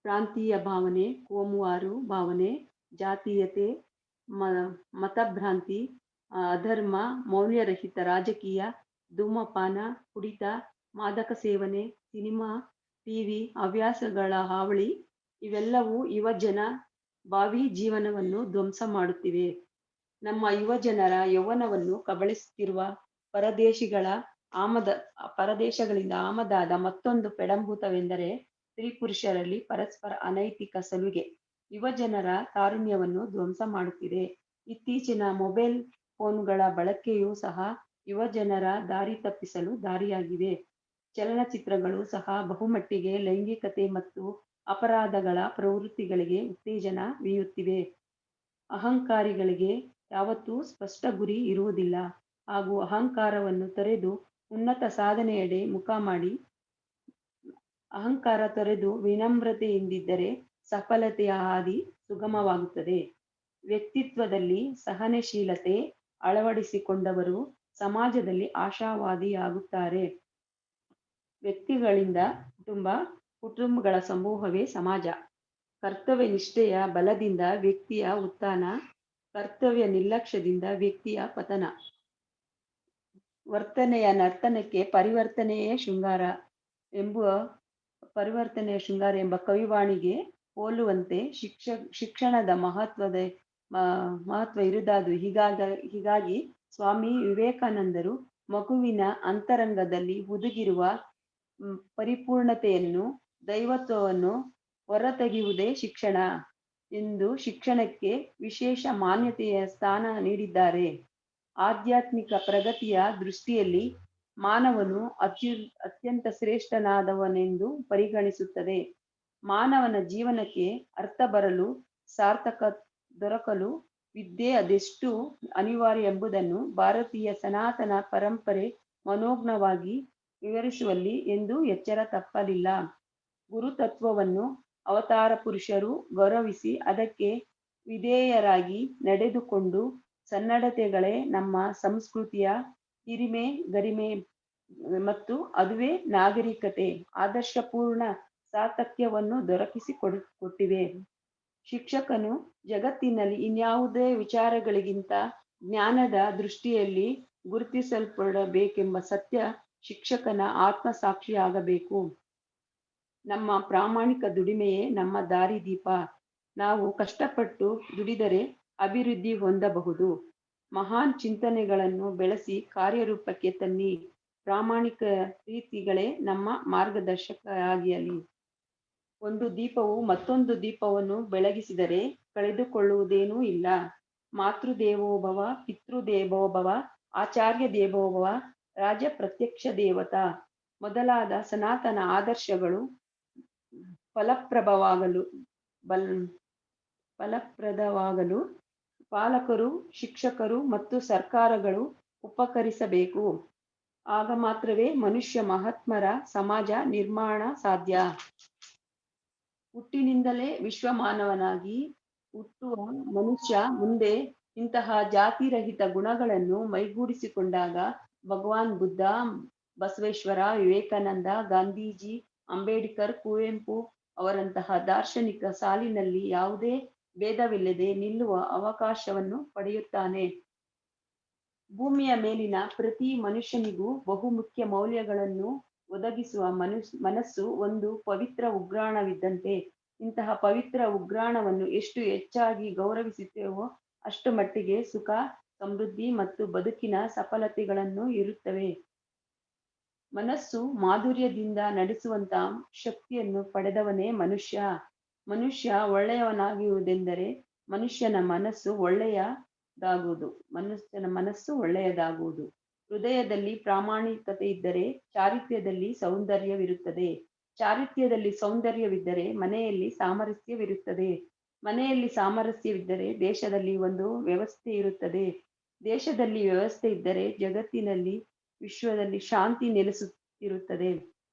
ಪ್ರಾಂತೀಯ ಭಾವನೆ, ಕೋಮುವಾರು ಭಾವನೆ, ಜಾತೀಯತೆ, ಮತಭ್ರಾಂತಿ, ಅಧರ್ಮ, ಮೌಲ್ಯರಹಿತ ರಾಜಕೀಯ, ಧೂಮಪಾನ, ಕುಡಿತ, ಮಾದಕ ಸೇವನೆ, ಸಿನಿಮಾ, ಟಿವಿ, ಹವ್ಯಾಸಗಳ ಹಾವಳಿ ಇವೆಲ್ಲವೂ ಯುವಜನ ಭಾವಿ ಜೀವನವನ್ನು ಧ್ವಂಸ ಮಾಡುತ್ತಿವೆ. ನಮ್ಮ ಯುವಜನರ ಯೌವನವನ್ನು ಕಬಳಿಸುತ್ತಿರುವ ಪರದೇಶಿಗಳ ಆಮದ ಪರದೇಶಗಳಿಂದ ಆಮದಾದ ಮತ್ತೊಂದು ಪೆಡಂಭೂತವೆಂದರೆ ಸ್ತ್ರೀ ಪುರುಷರಲ್ಲಿ ಪರಸ್ಪರ ಅನೈತಿಕ ಸಲುಗೆ ಯುವಜನರ ತಾರುಣ್ಯವನ್ನು ಧ್ವಂಸ ಮಾಡುತ್ತಿದೆ. ಇತ್ತೀಚಿನ ಮೊಬೈಲ್ ಫೋನ್ಗಳ ಬಳಕೆಯೂ ಸಹ ಯುವಜನರ ದಾರಿ ತಪ್ಪಿಸಲು ದಾರಿಯಾಗಿವೆ. ಚಲನಚಿತ್ರಗಳು ಸಹ ಬಹುಮಟ್ಟಿಗೆ ಲೈಂಗಿಕತೆ ಮತ್ತು ಅಪರಾಧಗಳ ಪ್ರವೃತ್ತಿಗಳಿಗೆ ಉತ್ತೇಜನ ನೀಡುತ್ತಿವೆ. ಅಹಂಕಾರಿಗಳಿಗೆ ಯಾವತ್ತೂ ಸ್ಪಷ್ಟ ಗುರಿ ಇರುವುದಿಲ್ಲ ಹಾಗೂ ಅಹಂಕಾರವನ್ನು ತೊರೆದು ಉನ್ನತ ಸಾಧನೆಯೆಡೆ ಮುಖ ಮಾಡಿ ಅಹಂಕಾರ ತೊರೆದು ವಿನಮ್ರತೆಯಿಂದಿದ್ದರೆ ಸಫಲತೆಯ ಹಾದಿ ಸುಗಮವಾಗುತ್ತದೆ. ವ್ಯಕ್ತಿತ್ವದಲ್ಲಿ ಸಹನಶೀಲತೆ ಅಳವಡಿಸಿಕೊಂಡವರು ಸಮಾಜದಲ್ಲಿ ಆಶಾವಾದಿಯಾಗುತ್ತಾರೆ. ವ್ಯಕ್ತಿಗಳಿಂದ ಕುಟುಂಬಗಳ ಸಮೂಹವೇ ಸಮಾಜ. ಕರ್ತವ್ಯ ನಿಷ್ಠೆಯ ಬಲದಿಂದ ವ್ಯಕ್ತಿಯ ಉತ್ಥಾನ, ಕರ್ತವ್ಯ ನಿರ್ಲಕ್ಷ್ಯದಿಂದ ವ್ಯಕ್ತಿಯ ಪತನ. ವರ್ತನೆಯ ನರ್ತನಕ್ಕೆ ಪರಿವರ್ತನೆಯೇ ಶೃಂಗಾರ ಎಂಬ ಕವಿವಾಣಿಗೆ ಹೋಲುವಂತೆ ಶಿಕ್ಷಣದ ಮಹತ್ವ ಇರುವುದು. ಹೀಗಾಗಿ ಸ್ವಾಮಿ ವಿವೇಕಾನಂದರು ಮಗುವಿನ ಅಂತರಂಗದಲ್ಲಿ ಹುದುಗಿರುವ ಪರಿಪೂರ್ಣತೆಯನ್ನು, ದೈವತ್ವವನ್ನು ಹೊರತೆಗೆಯುವುದೇ ಶಿಕ್ಷಣ ಎಂದು ಶಿಕ್ಷಣಕ್ಕೆ ವಿಶೇಷ ಮಾನ್ಯತೆಯ ಸ್ಥಾನ ನೀಡಿದ್ದಾರೆ. ಆಧ್ಯಾತ್ಮಿಕ ಪ್ರಗತಿಯ ದೃಷ್ಟಿಯಲ್ಲಿ ಮಾನವನು ಅತ್ಯಂತ ಶ್ರೇಷ್ಠನಾದವನೆಂದು ಪರಿಗಣಿಸುತ್ತದೆ. ಮಾನವನ ಜೀವನಕ್ಕೆ ಅರ್ಥ ಬರಲು, ಸಾರ್ಥಕ ದೊರಕಲು ವಿದ್ಯೆ ಅದೆಷ್ಟು ಅನಿವಾರ್ಯ ಎಂಬುದನ್ನು ಭಾರತೀಯ ಸನಾತನ ಪರಂಪರೆ ಮನೋಜ್ಞವಾಗಿ ವಿವರಿಸುವಲ್ಲಿ ಎಂದೂ ಎಚ್ಚರ ತಪ್ಪಲಿಲ್ಲ. ಗುರುತತ್ವವನ್ನು ಅವತಾರ ಪುರುಷರು ಗೌರವಿಸಿ ಅದಕ್ಕೆ ವಿಧೇಯರಾಗಿ ನಡೆದುಕೊಂಡು ಸನ್ನಡತೆಗಳೇ ನಮ್ಮ ಸಂಸ್ಕೃತಿಯ ಹಿರಿಮೆ, ಗರಿಮೆ ಮತ್ತು ಅದುವೇ ನಾಗರಿಕತೆ ಆದರ್ಶಪೂರ್ಣ ಸಾರ್ಥಕ್ಯವನ್ನು ದೊರಕಿಸಿಕೊಟ್ಟಿವೆ. ಶಿಕ್ಷಕನು ಜಗತ್ತಿನಲ್ಲಿ ಇನ್ಯಾವುದೇ ವಿಚಾರಗಳಿಗಿಂತ ಜ್ಞಾನದ ದೃಷ್ಟಿಯಲ್ಲಿ ಗುರುತಿಸಲ್ಪಡಬೇಕೆಂಬ ಸತ್ಯ ಶಿಕ್ಷಕನ ಆತ್ಮಸಾಕ್ಷಿಯಾಗಬೇಕು. ನಮ್ಮ ಪ್ರಾಮಾಣಿಕ ದುಡಿಮೆಯೇ ನಮ್ಮ ದಾರಿದೀಪ. ನಾವು ಕಷ್ಟಪಟ್ಟು ದುಡಿದರೆ ಅಭಿವೃದ್ಧಿ ಹೊಂದಬಹುದು. ಮಹಾನ್ ಚಿಂತನೆಗಳನ್ನು ಬೆಳೆಸಿ ಕಾರ್ಯರೂಪಕ್ಕೆ ತನ್ನಿ. ಪ್ರಾಮಾಣಿಕ ರೀತಿಗಳೇ ನಮ್ಮ ಮಾರ್ಗದರ್ಶಕರಾಗಿರಲಿ. ಒಂದು ದೀಪವು ಮತ್ತೊಂದು ದೀಪವನ್ನು ಬೆಳಗಿಸಿದರೆ ಕಳೆದುಕೊಳ್ಳುವುದೇನೂ ಇಲ್ಲ. ಮಾತೃದೇವೋಭವ, ಪಿತೃದೇವೋಭವ, ಆಚಾರ್ಯ ದೇವೋಭವ, ರಾಜ ಪ್ರತ್ಯಕ್ಷ ದೇವತಾ ಮೊದಲಾದ ಸನಾತನ ಆದರ್ಶಗಳು ಫಲಪ್ರದವಾಗಲು ಪಾಲಕರು, ಶಿಕ್ಷಕರು ಮತ್ತು ಸರ್ಕಾರಗಳು ಉಪಕರಿಸಬೇಕು. ಆಗ ಮಾತ್ರವೇ ಮನುಷ್ಯ ಮಹಾತ್ಮರ ಸಮಾಜ ನಿರ್ಮಾಣ ಸಾಧ್ಯ. ಹುಟ್ಟಿನಿಂದಲೇ ವಿಶ್ವಮಾನವನಾಗಿ ಹುಟ್ಟುವ ಮನುಷ್ಯ ಮುಂದೆ ಇಂತಹ ಜಾತಿರಹಿತ ಗುಣಗಳನ್ನು ಮೈಗೂಡಿಸಿಕೊಂಡಾಗ ಭಗವಾನ್ ಬುದ್ಧ, ಬಸವೇಶ್ವರ, ವಿವೇಕಾನಂದ, ಗಾಂಧೀಜಿ, ಅಂಬೇಡ್ಕರ್, ಕುವೆಂಪು ಅವರಂತಹ ದಾರ್ಶನಿಕ ಸಾಲಿನಲ್ಲಿ ಯಾವುದೇ ಭೇದವಿಲ್ಲದೆ ನಿಲ್ಲುವ ಅವಕಾಶವನ್ನು ಪಡೆಯುತ್ತಾನೆ. ಭೂಮಿಯ ಮೇಲಿನ ಪ್ರತಿ ಮನುಷ್ಯನಿಗೂ ಬಹುಮುಖ್ಯ ಮೌಲ್ಯಗಳನ್ನು ಒದಗಿಸುವ ಮನಸ್ಸು ಒಂದು ಪವಿತ್ರ ಉಗ್ರಾಣವಿದ್ದಂತೆ. ಇಂತಹ ಪವಿತ್ರ ಉಗ್ರಾಣವನ್ನು ಎಷ್ಟು ಹೆಚ್ಚಾಗಿ ಗೌರವಿಸುತ್ತೇವೋ ಅಷ್ಟು ಮಟ್ಟಿಗೆ ಸುಖ, ಸಮೃದ್ಧಿ ಮತ್ತು ಬದುಕಿನ ಸಫಲತೆಗಳನ್ನು ಇರುತ್ತವೆ. ಮನಸ್ಸು ಮಾಧುರ್ಯದಿಂದ ನಡೆಸುವಂತ ಶಕ್ತಿಯನ್ನು ಪಡೆದವನೇ ಮನುಷ್ಯ. ಮನುಷ್ಯ ಒಳ್ಳೆಯವನಾಗುವುದೆಂದರೆ ಮನುಷ್ಯನ ಮನಸ್ಸು ಒಳ್ಳೆಯದಾಗುವುದು. ಹೃದಯದಲ್ಲಿ ಪ್ರಾಮಾಣಿಕತೆ ಇದ್ದರೆ ಚಾರಿತ್ರ್ಯದಲ್ಲಿ ಸೌಂದರ್ಯವಿರುತ್ತದೆ. ಚಾರಿತ್ರ್ಯದಲ್ಲಿ ಸೌಂದರ್ಯವಿದ್ದರೆ ಮನೆಯಲ್ಲಿ ಸಾಮರಸ್ಯವಿರುತ್ತದೆ. ಮನೆಯಲ್ಲಿ ಸಾಮರಸ್ಯವಿದ್ದರೆ ದೇಶದಲ್ಲಿ ಒಂದು ವ್ಯವಸ್ಥೆ ಇರುತ್ತದೆ. ದೇಶದಲ್ಲಿ ವ್ಯವಸ್ಥೆ ಇದ್ದರೆ ಜಗತ್ತಿನಲ್ಲಿ, ವಿಶ್ವದಲ್ಲಿ ಶಾಂತಿ ನೆಲೆಸುತ್ತಿರುತ್ತದೆ.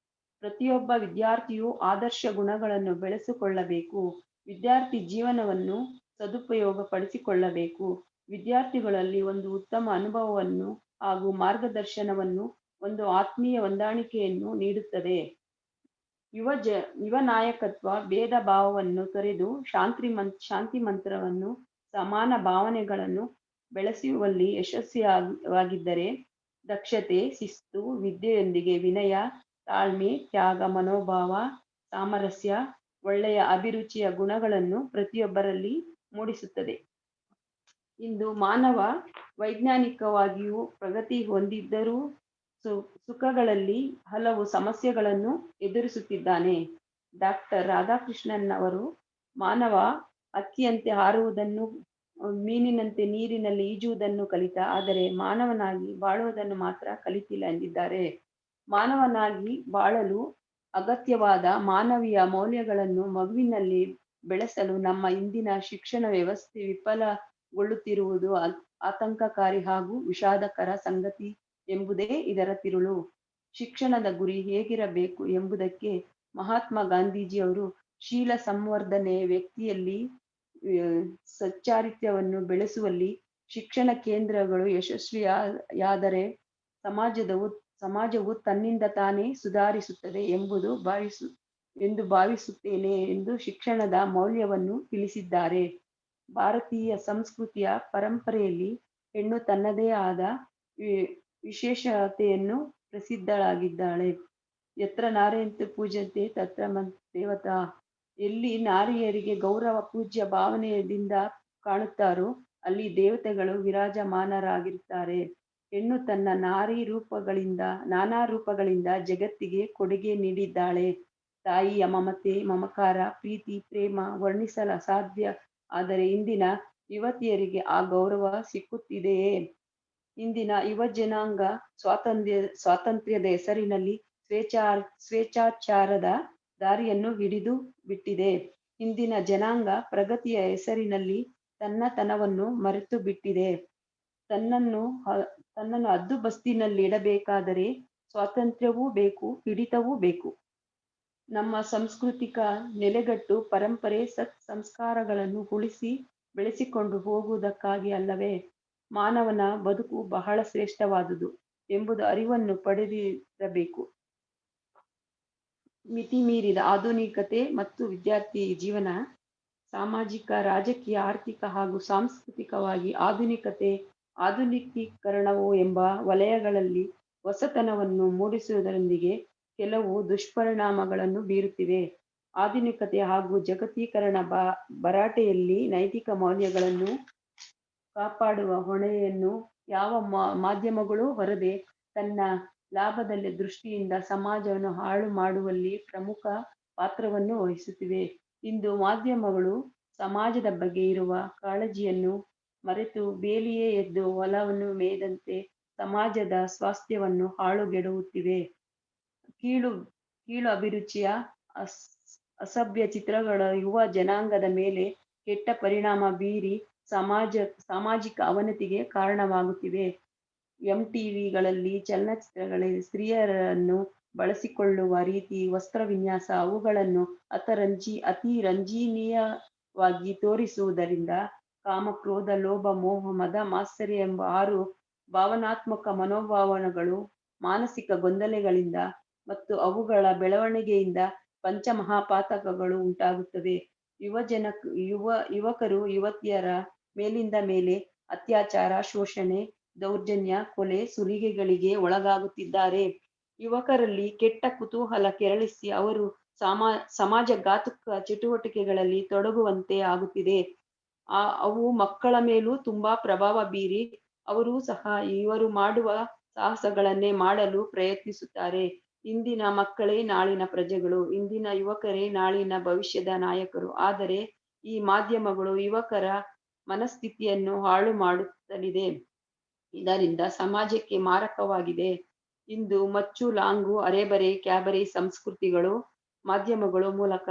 ಪ್ರತಿಯೊಬ್ಬ ವಿದ್ಯಾರ್ಥಿಯೂ ಆದರ್ಶ ಗುಣಗಳನ್ನು ಬೆಳೆಸಿಕೊಳ್ಳಬೇಕು. ವಿದ್ಯಾರ್ಥಿ ಜೀವನವನ್ನು ಸದುಪಯೋಗಪಡಿಸಿಕೊಳ್ಳಬೇಕು. ವಿದ್ಯಾರ್ಥಿಗಳಲ್ಲಿ ಒಂದು ಉತ್ತಮ ಅನುಭವವನ್ನು ಹಾಗೂ ಮಾರ್ಗದರ್ಶನವನ್ನು, ಒಂದು ಆತ್ಮೀಯ ಹೊಂದಾಣಿಕೆಯನ್ನು ನೀಡುತ್ತದೆ. ಯುವ ನಾಯಕತ್ವ ಭೇದ ಭಾವವನ್ನು ತೊರೆದು ಶಾಂತಿ ಮಂತ್ರವನ್ನು, ಸಮಾನ ಭಾವನೆಗಳನ್ನು ಬೆಳೆಸುವಲ್ಲಿ ಯಶಸ್ವಿಯಾಗಿದ್ದರೆ ದಕ್ಷತೆ, ಶಿಸ್ತು, ವಿದ್ಯೆಯೊಂದಿಗೆ ವಿನಯ, ತಾಳ್ಮೆ, ತ್ಯಾಗ ಮನೋಭಾವ, ಸಾಮರಸ್ಯ, ಒಳ್ಳೆಯ ಅಭಿರುಚಿಯ ಗುಣಗಳನ್ನು ಪ್ರತಿಯೊಬ್ಬರಲ್ಲಿ ಮೂಡಿಸುತ್ತದೆ. ಇಂದು ಮಾನವ ವೈಜ್ಞಾನಿಕವಾಗಿಯೂ ಪ್ರಗತಿ ಹೊಂದಿದ್ದರೂ ಸುಖಗಳಲ್ಲಿ ಹಲವು ಸಮಸ್ಯೆಗಳನ್ನು ಎದುರಿಸುತ್ತಿದ್ದಾನೆ. ಡಾಕ್ಟರ್ ರಾಧಾಕೃಷ್ಣನ್ ಅವರು ಮಾನವ ಹಕ್ಕಿಯಂತೆ ಹಾರುವುದನ್ನು, ಮೀನಿನಂತೆ ನೀರಿನಲ್ಲಿ ಈಜುವುದನ್ನು ಕಲಿತ, ಆದರೆ ಮಾನವನಾಗಿ ಬಾಳುವುದನ್ನು ಮಾತ್ರ ಕಲಿತಿಲ್ಲ ಎಂದಿದ್ದಾರೆ. ಮಾನವನಾಗಿ ಬಾಳಲು ಅಗತ್ಯವಾದ ಮಾನವೀಯ ಮೌಲ್ಯಗಳನ್ನು ಮಗುವಿನಲ್ಲಿ ಬೆಳೆಸಲು ನಮ್ಮ ಇಂದಿನ ಶಿಕ್ಷಣ ವ್ಯವಸ್ಥೆ ವಿಫಲಗೊಳ್ಳುತ್ತಿರುವುದು ಆತಂಕಕಾರಿ ಹಾಗೂ ವಿಷಾದಕರ ಸಂಗತಿ ಎಂಬುದೇ ಇದರ ತಿರುಳು. ಶಿಕ್ಷಣದ ಗುರಿ ಹೇಗಿರಬೇಕು ಎಂಬುದಕ್ಕೆ ಮಹಾತ್ಮ ಗಾಂಧೀಜಿಯವರು ಶೀಲ ಸಂವರ್ಧನೆ, ವ್ಯಕ್ತಿಯಲ್ಲಿ ಸಚ್ಚಾರಿತ್ರ್ಯವನ್ನು ಬೆಳೆಸುವಲ್ಲಿ ಶಿಕ್ಷಣ ಕೇಂದ್ರಗಳು ಯಶಸ್ವಿಯಾದರೆ ಸಮಾಜವು ತನ್ನಿಂದ ತಾನೇ ಸುಧಾರಿಸುತ್ತದೆ ಎಂದು ಭಾವಿಸುತ್ತೇನೆ ಎಂದು ಶಿಕ್ಷಣದ ಮೌಲ್ಯವನ್ನು ತಿಳಿಸಿದ್ದಾರೆ. ಭಾರತೀಯ ಸಂಸ್ಕೃತಿಯ ಪರಂಪರೆಯಲ್ಲಿ ಹೆಣ್ಣು ತನ್ನದೇ ಆದ ವಿಶೇಷತೆಯನ್ನು ಪ್ರಸಿದ್ಧಳಾಗಿದ್ದಾಳೆ. ಯತ್ರ ನಾರ್ಯಂತು ಪೂಜ್ಯಂತೆ ತತ್ರ ದೇವತಾ. ಎಲ್ಲಿ ನಾರಿಯರಿಗೆ ಗೌರವ ಪೂಜ್ಯ ಭಾವನೆಯಿಂದ ಕಾಣುತ್ತಾರೋ ಅಲ್ಲಿ ದೇವತೆಗಳು ವಿರಾಜಮಾನರಾಗಿರುತ್ತಾರೆ. ಹೆಣ್ಣು ತನ್ನ ನಾನಾ ರೂಪಗಳಿಂದ ಜಗತ್ತಿಗೆ ಕೊಡುಗೆ ನೀಡಿದ್ದಾಳೆ. ತಾಯಿಯ ಮಮತೆ, ಮಮಕಾರ, ಪ್ರೀತಿ, ಪ್ರೇಮ ವರ್ಣಿಸಲು ಅಸಾಧ್ಯ. ಆದರೆ ಇಂದಿನ ಯುವತಿಯರಿಗೆ ಆ ಗೌರವ ಸಿಕ್ಕುತ್ತಿದೆಯೇ? ಇಂದಿನ ಯುವ ಜನಾಂಗ ಸ್ವಾತಂತ್ರ್ಯದ ಹೆಸರಿನಲ್ಲಿ ಸ್ವೇಚ್ಛಾಚಾರದ ದಾರಿಯನ್ನು ಹಿಡಿದು ಬಿಟ್ಟಿದೆ. ಇಂದಿನ ಜನಾಂಗ ಪ್ರಗತಿಯ ಹೆಸರಿನಲ್ಲಿ ತನ್ನತನವನ್ನು ಮರೆತು ಬಿಟ್ಟಿದೆ. ತನ್ನನ್ನು ಹದ್ದುಬಸ್ತಿನಲ್ಲಿಡಬೇಕಾದರೆ ಸ್ವಾತಂತ್ರ್ಯವೂ ಬೇಕು, ಹಿಡಿತವೂ ಬೇಕು. ನಮ್ಮ ಸಾಂಸ್ಕೃತಿಕ ನೆಲೆಗಟ್ಟು ಪರಂಪರೆ ಸಂಸ್ಕಾರಗಳನ್ನು ಉಳಿಸಿ ಬೆಳೆಸಿಕೊಂಡು ಹೋಗುವುದಕ್ಕಾಗಿ ಅಲ್ಲವೇ? ಮಾನವನ ಬದುಕು ಬಹಳ ಶ್ರೇಷ್ಠವಾದುದು ಎಂಬುದು ಅರಿವನ್ನು ಪಡೆದಿರಬೇಕು. ಮಿತಿಮೀರಿದ ಆಧುನಿಕತೆ ಮತ್ತು ವಿದ್ಯಾರ್ಥಿ ಜೀವನ ಸಾಮಾಜಿಕ, ರಾಜಕೀಯ, ಆರ್ಥಿಕ ಹಾಗೂ ಸಾಂಸ್ಕೃತಿಕವಾಗಿ ಆಧುನಿಕೀಕರಣವು ಎಂಬ ವಲಯಗಳಲ್ಲಿ ಹೊಸತನವನ್ನು ಮೂಡಿಸುವುದರೊಂದಿಗೆ ಕೆಲವು ದುಷ್ಪರಿಣಾಮಗಳನ್ನು ಬೀರುತ್ತಿವೆ. ಆಧುನಿಕತೆ ಹಾಗೂ ಜಾಗತೀಕರಣ ಭರಾಟೆಯಲ್ಲಿ ನೈತಿಕ ಮೌಲ್ಯಗಳನ್ನು ಕಾಪಾಡುವ ಹೊಣೆಯನ್ನು ಯಾವ ಮಾಧ್ಯಮಗಳೂ ಹೊರದೆ ತನ್ನ ಲಾಭದ ದೃಷ್ಟಿಯಿಂದ ಸಮಾಜವನ್ನು ಹಾಳು ಮಾಡುವಲ್ಲಿ ಪ್ರಮುಖ ಪಾತ್ರವನ್ನು ವಹಿಸುತ್ತಿವೆ. ಇಂದು ಮಾಧ್ಯಮಗಳು ಸಮಾಜದ ಬಗ್ಗೆ ಇರುವ ಕಾಳಜಿಯನ್ನು ಮರೆತು ಬೇಲಿಯೇ ಎದ್ದು ಹೊಲವನ್ನು ಮೇಯ್ದಂತೆ ಸಮಾಜದ ಸ್ವಾಸ್ಥ್ಯವನ್ನು ಹಾಳುಗೆಡುತ್ತಿವೆ. ಕೀಳು ಅಭಿರುಚಿಯ ಅಸಭ್ಯ ಚಿತ್ರಗಳ ಯುವ ಜನಾಂಗದ ಮೇಲೆ ಕೆಟ್ಟ ಪರಿಣಾಮ ಬೀರಿ ಸಾಮಾಜಿಕ ಅವನತಿಗೆ ಕಾರಣವಾಗುತ್ತಿವೆ. ಎಂಟಿವಿಗಳಲ್ಲಿ, ಚಲನಚಿತ್ರಗಳಲ್ಲಿ ಸ್ತ್ರೀಯರನ್ನು ಬಳಸಿಕೊಳ್ಳುವ ರೀತಿ, ವಸ್ತ್ರವಿನ್ಯಾಸ ಅವುಗಳನ್ನು ಅತಿ ರಂಜನೀಯವಾಗಿ ತೋರಿಸುವುದರಿಂದ ಕಾಮ, ಕ್ರೋಧ, ಲೋಭ, ಮೋಹ, ಮದ, ಮಾತ್ಸರ್ಯ ಎಂಬ 6 ಭಾವನಾತ್ಮಕ ಮನೋಭಾವಗಳು ಮಾನಸಿಕ ಗೊಂದಲಗಳಿಂದ ಮತ್ತು ಅವುಗಳ ಬೆಳವಣಿಗೆಯಿಂದ ಪಂಚಮಹಾಪಾತಕಗಳು ಉಂಟಾಗುತ್ತವೆ. ಯುವಕರು ಯುವತಿಯರ ಮೇಲಿಂದ ಮೇಲೆ ಅತ್ಯಾಚಾರ, ಶೋಷಣೆ, ದೌರ್ಜನ್ಯ, ಕೊಲೆ, ಸುಲಿಗೆಗಳಿಗೆ ಒಳಗಾಗುತ್ತಿದ್ದಾರೆ. ಯುವಕರಲ್ಲಿ ಕೆಟ್ಟ ಕುತೂಹಲ ಕೆರಳಿಸಿ ಅವರು ಸಮಾಜಘಾತುಕ ಚಟುವಟಿಕೆಗಳಲ್ಲಿ ತೊಡಗುವಂತೆ ಆಗುತ್ತಿದೆ. ಅವು ಮಕ್ಕಳ ಮೇಲೂ ತುಂಬಾ ಪ್ರಭಾವ ಬೀರಿ ಅವರೂ ಸಹ ಇವರು ಮಾಡುವ ಸಾಹಸಗಳನ್ನೇ ಮಾಡಲು ಪ್ರಯತ್ನಿಸುತ್ತಾರೆ. ಇಂದಿನ ಮಕ್ಕಳೇ ನಾಳಿನ ಪ್ರಜೆಗಳು, ಇಂದಿನ ಯುವಕರೇ ನಾಳಿನ ಭವಿಷ್ಯದ ನಾಯಕರು. ಆದರೆ ಈ ಮಾಧ್ಯಮಗಳು ಯುವಕರ ಮನಸ್ಥಿತಿಯನ್ನು ಹಾಳು ಮಾಡುತ್ತಲಿದೆ. ಇದರಿಂದ ಸಮಾಜಕ್ಕೆ ಮಾರಕವಾಗಿದೆ. ಇಂದು ಮಚ್ಚು, ಲಾಂಗು, ಅರೆಬರೆ, ಕ್ಯಾಬರೆ ಸಂಸ್ಕೃತಿಗಳು ಮಾಧ್ಯಮಗಳ ಮೂಲಕ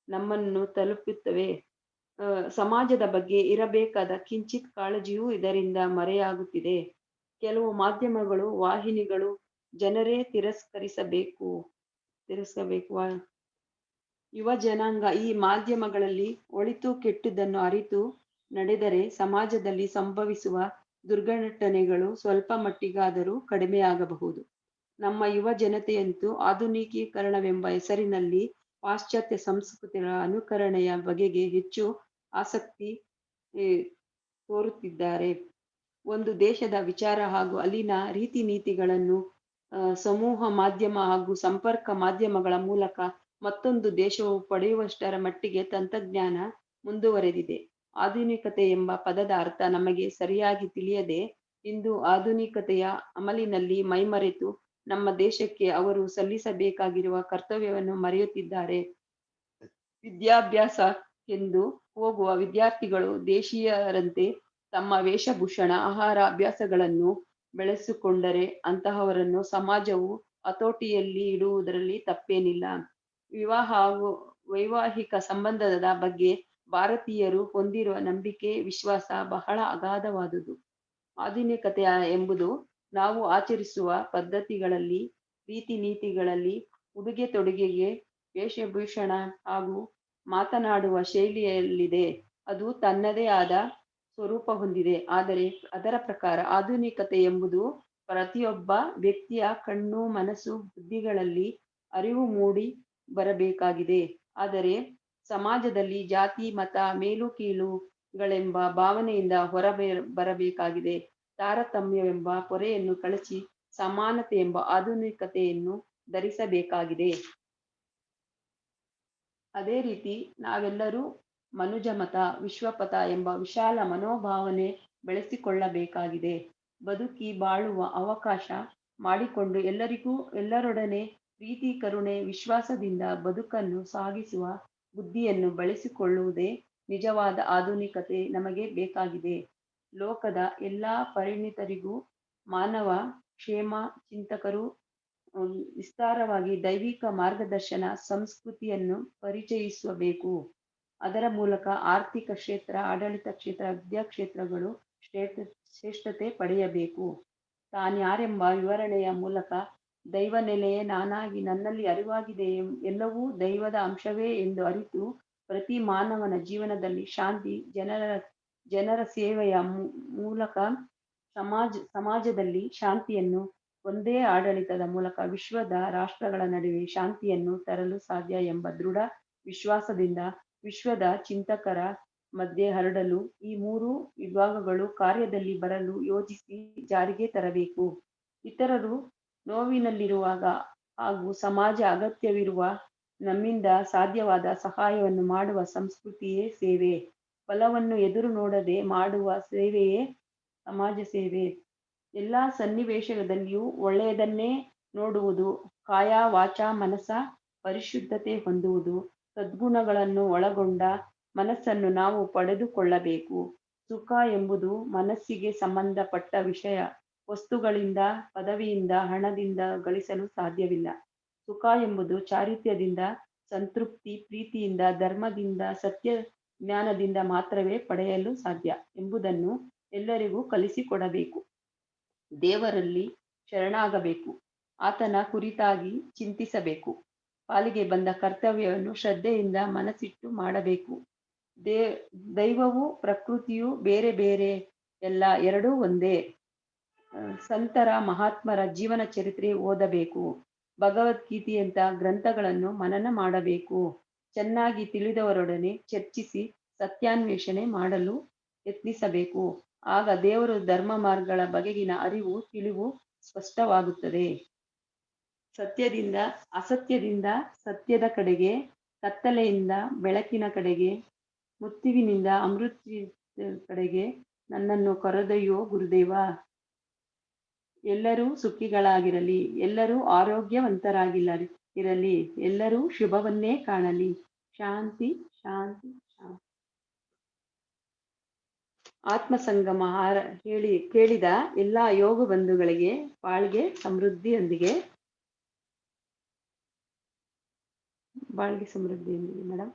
ನಮ್ಮನ್ನು ತಲುಪುತ್ತವೆ. ಸಮಾಜದ ಬಗ್ಗೆ ಇರಬೇಕಾದ ಕಿಂಚಿತ್ ಕಾಳಜಿಯೂ ಇದರಿಂದ ಮರೆಯಾಗುತ್ತಿದೆ. ಕೆಲವು ಮಾಧ್ಯಮಗಳು, ವಾಹಿನಿಗಳು ಜನರೇ ತಿರಸ್ಕರಿಸಬೇಕು. ಯುವ ಜನಾಂಗ ಈ ಮಾಧ್ಯಮಗಳಲ್ಲಿ ಒಳಿತು ಕೆಟ್ಟದ್ದನ್ನು ಅರಿತು ನಡೆದರೆ ಸಮಾಜದಲ್ಲಿ ಸಂಭವಿಸುವ ದುರ್ಘಟನೆಗಳು ಸ್ವಲ್ಪ ಮಟ್ಟಿಗಾದರೂ ಕಡಿಮೆಯಾಗಬಹುದು. ನಮ್ಮ ಯುವ ಜನತೆಯಂತೂ ಆಧುನಿಕೀಕರಣವೆಂಬ ಹೆಸರಿನಲ್ಲಿ ಪಾಶ್ಚಾತ್ಯ ಸಂಸ್ಕೃತಿಗಳ ಅನುಕರಣೆಯ ಬಗೆಗೆ ಹೆಚ್ಚು ಆಸಕ್ತಿ ತೋರುತ್ತಿದ್ದಾರೆ. ಒಂದು ದೇಶದ ವಿಚಾರ ಹಾಗೂ ಅಲ್ಲಿನ ರೀತಿ ನೀತಿಗಳನ್ನು ಸಮೂಹ ಮಾಧ್ಯಮ ಹಾಗೂ ಸಂಪರ್ಕ ಮಾಧ್ಯಮಗಳ ಮೂಲಕ ಮತ್ತೊಂದು ದೇಶವು ಪಡೆಯುವಷ್ಟರ ಮಟ್ಟಿಗೆ ತಂತ್ರಜ್ಞಾನ ಮುಂದುವರೆದಿದೆ. ಆಧುನಿಕತೆ ಎಂಬ ಪದದ ಅರ್ಥ ನಮಗೆ ಸರಿಯಾಗಿ ತಿಳಿಯದೆ ಇಂದು ಆಧುನಿಕತೆಯ ಅಮಲಿನಲ್ಲಿ ಮೈಮರೆತು ನಮ್ಮ ದೇಶಕ್ಕೆ ಅವರು ಸಲ್ಲಿಸಬೇಕಾಗಿರುವ ಕರ್ತವ್ಯವನ್ನು ಮರೆಯುತ್ತಿದ್ದಾರೆ. ವಿದ್ಯಾಭ್ಯಾಸ ಎಂದು ಹೋಗುವ ವಿದ್ಯಾರ್ಥಿಗಳು ದೇಶೀಯರಂತೆ ತಮ್ಮ ವೇಷಭೂಷಣ, ಆಹಾರ ಅಭ್ಯಾಸಗಳನ್ನು ಬೆಳೆಸಿಕೊಂಡರೆ ಅಂತಹವರನ್ನು ಸಮಾಜವು ಹತೋಟಿಯಲ್ಲಿ ಇಡುವುದರಲ್ಲಿ ತಪ್ಪೇನಿಲ್ಲ. ವಿವಾಹ ಹಾಗೂ ವೈವಾಹಿಕ ಸಂಬಂಧದ ಬಗ್ಗೆ ಭಾರತೀಯರು ಹೊಂದಿರುವ ನಂಬಿಕೆ, ವಿಶ್ವಾಸ ಬಹಳ ಅಗಾಧವಾದುದು. ಆಧುನಿಕತೆ ಎಂಬುದು ನಾವು ಆಚರಿಸುವ ಪದ್ಧತಿಗಳಲ್ಲಿ, ರೀತಿ ನೀತಿಗಳಲ್ಲಿ, ಉಡುಗೆ ತೊಡುಗೆಗೆ, ವೇಷಭೂಷಣ ಹಾಗೂ ಮಾತನಾಡುವ ಶೈಲಿಯಲ್ಲಿದೆ. ಅದು ತನ್ನದೇ ಆದ ಸ್ವರೂಪ ಹೊಂದಿದೆ. ಆದರೆ ಅದರ ಪ್ರಕಾರ ಆಧುನಿಕತೆ ಎಂಬುದು ಪ್ರತಿಯೊಬ್ಬ ವ್ಯಕ್ತಿಯ ಕಣ್ಣು, ಮನಸ್ಸು, ಬುದ್ಧಿಗಳಲ್ಲಿ ಅರಿವು ಮೂಡಿ ಬರಬೇಕಾಗಿದೆ. ಆದರೆ ಸಮಾಜದಲ್ಲಿ ಜಾತಿ, ಮತ, ಮೇಲು ಕೀಳುಗಳೆಂಬ ಭಾವನೆಯಿಂದ ಬರಬೇಕಾಗಿದೆ. ತಾರತಮ್ಯವೆಂಬ ಪೊರೆಯನ್ನು ಕಳಚಿ ಸಮಾನತೆ ಎಂಬ ಆಧುನಿಕತೆಯನ್ನು ಧರಿಸಬೇಕಾಗಿದೆ. ಅದೇ ರೀತಿ ನಾವೆಲ್ಲರೂ ಮನುಜಮತ, ವಿಶ್ವಪಥ ಎಂಬ ವಿಶಾಲ ಮನೋಭಾವನೆ ಬೆಳೆಸಿಕೊಳ್ಳಬೇಕಾಗಿದೆ. ಬದುಕಿ ಬಾಳುವ ಅವಕಾಶ ಮಾಡಿಕೊಂಡು ಎಲ್ಲರೊಡನೆ ಪ್ರೀತಿ, ಕರುಣೆ, ವಿಶ್ವಾಸದಿಂದ ಬದುಕನ್ನು ಸಾಗಿಸುವ ಬುದ್ಧಿಯನ್ನು ಬೆಳೆಸಿಕೊಳ್ಳುವುದೇ ನಿಜವಾದ ಆಧುನಿಕತೆ ನಮಗೆ ಬೇಕಾಗಿದೆ. ಲೋಕದ ಎಲ್ಲಾ ಪರಿಣಿತರಿಗೂ ಮಾನವ ಕ್ಷೇಮ ಚಿಂತಕರು ವಿಸ್ತಾರವಾಗಿ ದೈವಿಕ ಮಾರ್ಗದರ್ಶನ ಸಂಸ್ಕೃತಿಯನ್ನು ಪರಿಚಯಿಸಬೇಕು. ಅದರ ಮೂಲಕ ಆರ್ಥಿಕ ಕ್ಷೇತ್ರ, ಆಡಳಿತ ಕ್ಷೇತ್ರ, ವಿದ್ಯಾಕ್ಷೇತ್ರಗಳು ಶ್ರೇಷ್ಠತೆ ಪಡೆಯಬೇಕು. ತಾನ್ಯಾರೆಂಬ ವಿವರಣೆಯ ಮೂಲಕ ದೈವ ನೆಲೆಯೇ ನಾನಾಗಿ, ನನ್ನಲ್ಲಿ ಅರಿವಾಗಿದೆ, ಎಲ್ಲವೂ ದೈವದ ಅಂಶವೇ ಎಂದು ಅರಿತು ಪ್ರತಿ ಮಾನವನ ಜೀವನದಲ್ಲಿ ಶಾಂತಿ, ಜನರ ಸೇವೆಯ ಮೂಲಕ ಸಮಾಜದಲ್ಲಿ ಶಾಂತಿಯನ್ನು, ಒಂದೇ ಆಡಳಿತದ ಮೂಲಕ ವಿಶ್ವದ ರಾಷ್ಟ್ರಗಳ ನಡುವೆ ಶಾಂತಿಯನ್ನು ತರಲು ಸಾಧ್ಯ ಎಂಬ ದೃಢ ವಿಶ್ವಾಸದಿಂದ ವಿಶ್ವದ ಚಿಂತಕರ ಮಧ್ಯೆ ಹರಡಲು ಈ ಮೂರು ವಿಭಾಗಗಳು ಕಾರ್ಯದಲ್ಲಿ ಬರಲು ಯೋಜಿಸಿ ಜಾರಿಗೆ ತರಬೇಕು. ಇತರರು ನೋವಿನಲ್ಲಿರುವಾಗ ಹಾಗೂ ಸಮಾಜ ಅಗತ್ಯವಿರುವ ನಮ್ಮಿಂದ ಸಾಧ್ಯವಾದ ಸಹಾಯವನ್ನು ಮಾಡುವ ಸಂಸ್ಕೃತಿಯೇ ಸೇವೆ. ಫಲವನ್ನು ಎದುರು ನೋಡದೆ ಮಾಡುವ ಸೇವೆಯೇ ಸಮಾಜ ಸೇವೆ. ಎಲ್ಲಾ ಸನ್ನಿವೇಶದಲ್ಲಿಯೂ ಒಳ್ಳೆಯದನ್ನೇ ನೋಡುವುದು, ಕಾಯ ವಾಚ ಮನಸ ಪರಿಶುದ್ಧತೆ ಹೊಂದುವುದು, ಸದ್ಗುಣಗಳನ್ನು ಒಳಗೊಂಡ ಮನಸ್ಸನ್ನು ನಾವು ಪಡೆದುಕೊಳ್ಳಬೇಕು. ಸುಖ ಎಂಬುದು ಮನಸ್ಸಿಗೆ ಸಂಬಂಧಪಟ್ಟ ವಿಷಯ. ವಸ್ತುಗಳಿಂದ, ಪದವಿಯಿಂದ, ಹಣದಿಂದ ಗಳಿಸಲು ಸಾಧ್ಯವಿಲ್ಲ. ಸುಖ ಎಂಬುದು ಚಾರಿತ್ರ್ಯದಿಂದ, ಸಂತೃಪ್ತಿ, ಪ್ರೀತಿಯಿಂದ, ಧರ್ಮದಿಂದ, ಸತ್ಯ ಜ್ಞಾನದಿಂದ ಮಾತ್ರವೇ ಪಡೆಯಲು ಸಾಧ್ಯ ಎಂಬುದನ್ನು ಎಲ್ಲರಿಗೂ ಕಲಿಸಿಕೊಡಬೇಕು. ದೇವರಲ್ಲಿ ಶರಣಾಗಬೇಕು. ಆತನ ಕುರಿತಾಗಿ ಚಿಂತಿಸಬೇಕು. ಪಾಲಿಗೆ ಬಂದ ಕರ್ತವ್ಯವನ್ನು ಶ್ರದ್ಧೆಯಿಂದ ಮನಸ್ಸಿಟ್ಟು ಮಾಡಬೇಕು. ದೈವವೂ ಪ್ರಕೃತಿಯೂ ಬೇರೆ ಬೇರೆಯಲ್ಲ, ಎರಡೂ ಒಂದೇ. ಸಂತರ, ಮಹಾತ್ಮರ ಜೀವನ ಚರಿತ್ರೆ ಓದಬೇಕು. ಭಗವದ್ಗೀತೆಯಂಥ ಗ್ರಂಥಗಳನ್ನು ಮನನ ಮಾಡಬೇಕು. ಚೆನ್ನಾಗಿ ತಿಳಿದವರೊಡನೆ ಚರ್ಚಿಸಿ ಸತ್ಯಾನ್ವೇಷಣೆ ಮಾಡಲು ಯತ್ನಿಸಬೇಕು. ಆಗ ದೇವರು, ಧರ್ಮ ಮಾರ್ಗಗಳ ಬಗೆಗಿನ ಅರಿವು, ತಿಳಿವು ಸ್ಪಷ್ಟವಾಗುತ್ತದೆ. ಸತ್ಯದಿಂದ ಅಸತ್ಯದಿಂದ ಸತ್ಯದ ಕಡೆಗೆ, ಕತ್ತಲೆಯಿಂದ ಬೆಳಕಿನ ಕಡೆಗೆ, ಮೃತ್ಯುವಿನಿಂದ ಅಮೃತದ ಕಡೆಗೆ ನನ್ನನ್ನು ಕರೆದೊಯ್ಯೋ ಗುರುದೇವ. ಎಲ್ಲರೂ ಸುಖಿಗಳಾಗಿರಲಿ, ಎಲ್ಲರೂ ಆರೋಗ್ಯವಂತರಾಗಿರಲಿ, ಎಲ್ಲರೂ ಶುಭವನ್ನೇ ಕಾಣಲಿ. ಶಾಂತಿ ಶಾಂತಿ ಶಾಂತಿ. ಆತ್ಮಸಂಗಮ ಕೇಳಿದ ಎಲ್ಲಾ ಯೋಗ ಬಂಧುಗಳಿಗೆ ಬಾಳ್ಗೆ ಸಮೃದ್ಧಿಯೊಂದಿಗೆ ಮೇಡಮ್.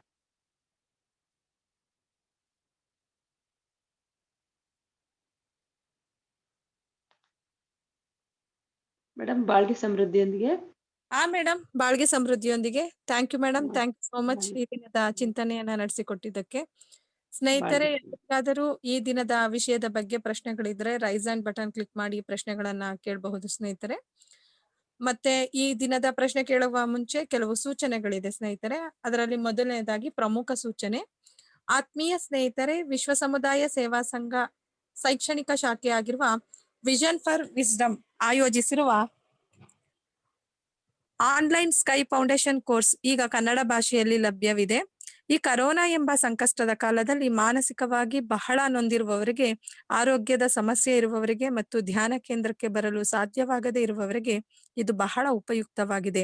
ಬಾಳ್ಗೆ ಸಮೃದ್ಧಿಯೊಂದಿಗೆ. ಮೇಡಮ್, ಬಾಳ್ಗೆ ಸಮೃದ್ಧಿಯೊಂದಿಗೆ. Thank you madam, thank you so much ಈ ದಿನದ ಚಿಂತನೆಯನ್ನ ನಡೆಸಿಕೊಟ್ಟಿದ್ದಕ್ಕೆ. ಸ್ನೇಹಿತರೆ, ಯಾರಿಗಾದರೂ ಈ ದಿನದ ವಿಷಯದ ಬಗ್ಗೆ ಪ್ರಶ್ನೆಗಳಿದ್ರೆ ರೈಸ್ ಅಂಡ್ ಬಟನ್ ಕ್ಲಿಕ್ ಮಾಡಿ ಪ್ರಶ್ನೆಗಳನ್ನ ಕೇಳಬಹುದು ಸ್ನೇಹಿತರೆ. ಮತ್ತೆ ಈ ದಿನದ ಪ್ರಶ್ನೆ ಕೇಳುವ ಮುಂಚೆ ಕೆಲವು ಸೂಚನೆಗಳಿದೆ ಸ್ನೇಹಿತರೆ. ಅದರಲ್ಲಿ ಮೊದಲನೇದಾಗಿ ಪ್ರಮುಖ ಸೂಚನೆ, ಆತ್ಮೀಯ ಸ್ನೇಹಿತರೆ, ವಿಶ್ವ ಸಮುದಾಯ ಸೇವಾ ಸಂಘ ಶೈಕ್ಷಣಿಕ ಶಾಖೆಯಾಗಿರುವ ವಿಷನ್ ಫಾರ್ ವಿಸ್ಡಮ್ ಆಯೋಜಿಸಿರುವ ಆನ್ಲೈನ್ ಸ್ಕೈ ಫೌಂಡೇಶನ್ ಕೋರ್ಸ್ ಈಗ ಕನ್ನಡ ಭಾಷೆಯಲ್ಲಿ ಲಭ್ಯವಿದೆ. ಈ ಕರೋನಾ ಎಂಬ ಸಂಕಷ್ಟದ ಕಾಲದಲ್ಲಿ ಮಾನಸಿಕವಾಗಿ ಬಹಳ ನೊಂದಿರುವವರಿಗೆ, ಆರೋಗ್ಯದ ಸಮಸ್ಯೆ ಇರುವವರಿಗೆ ಮತ್ತು ಧ್ಯಾನ ಕೇಂದ್ರಕ್ಕೆ ಬರಲು ಸಾಧ್ಯವಾಗದೇ ಇರುವವರಿಗೆ ಇದು ಬಹಳ ಉಪಯುಕ್ತವಾಗಿದೆ.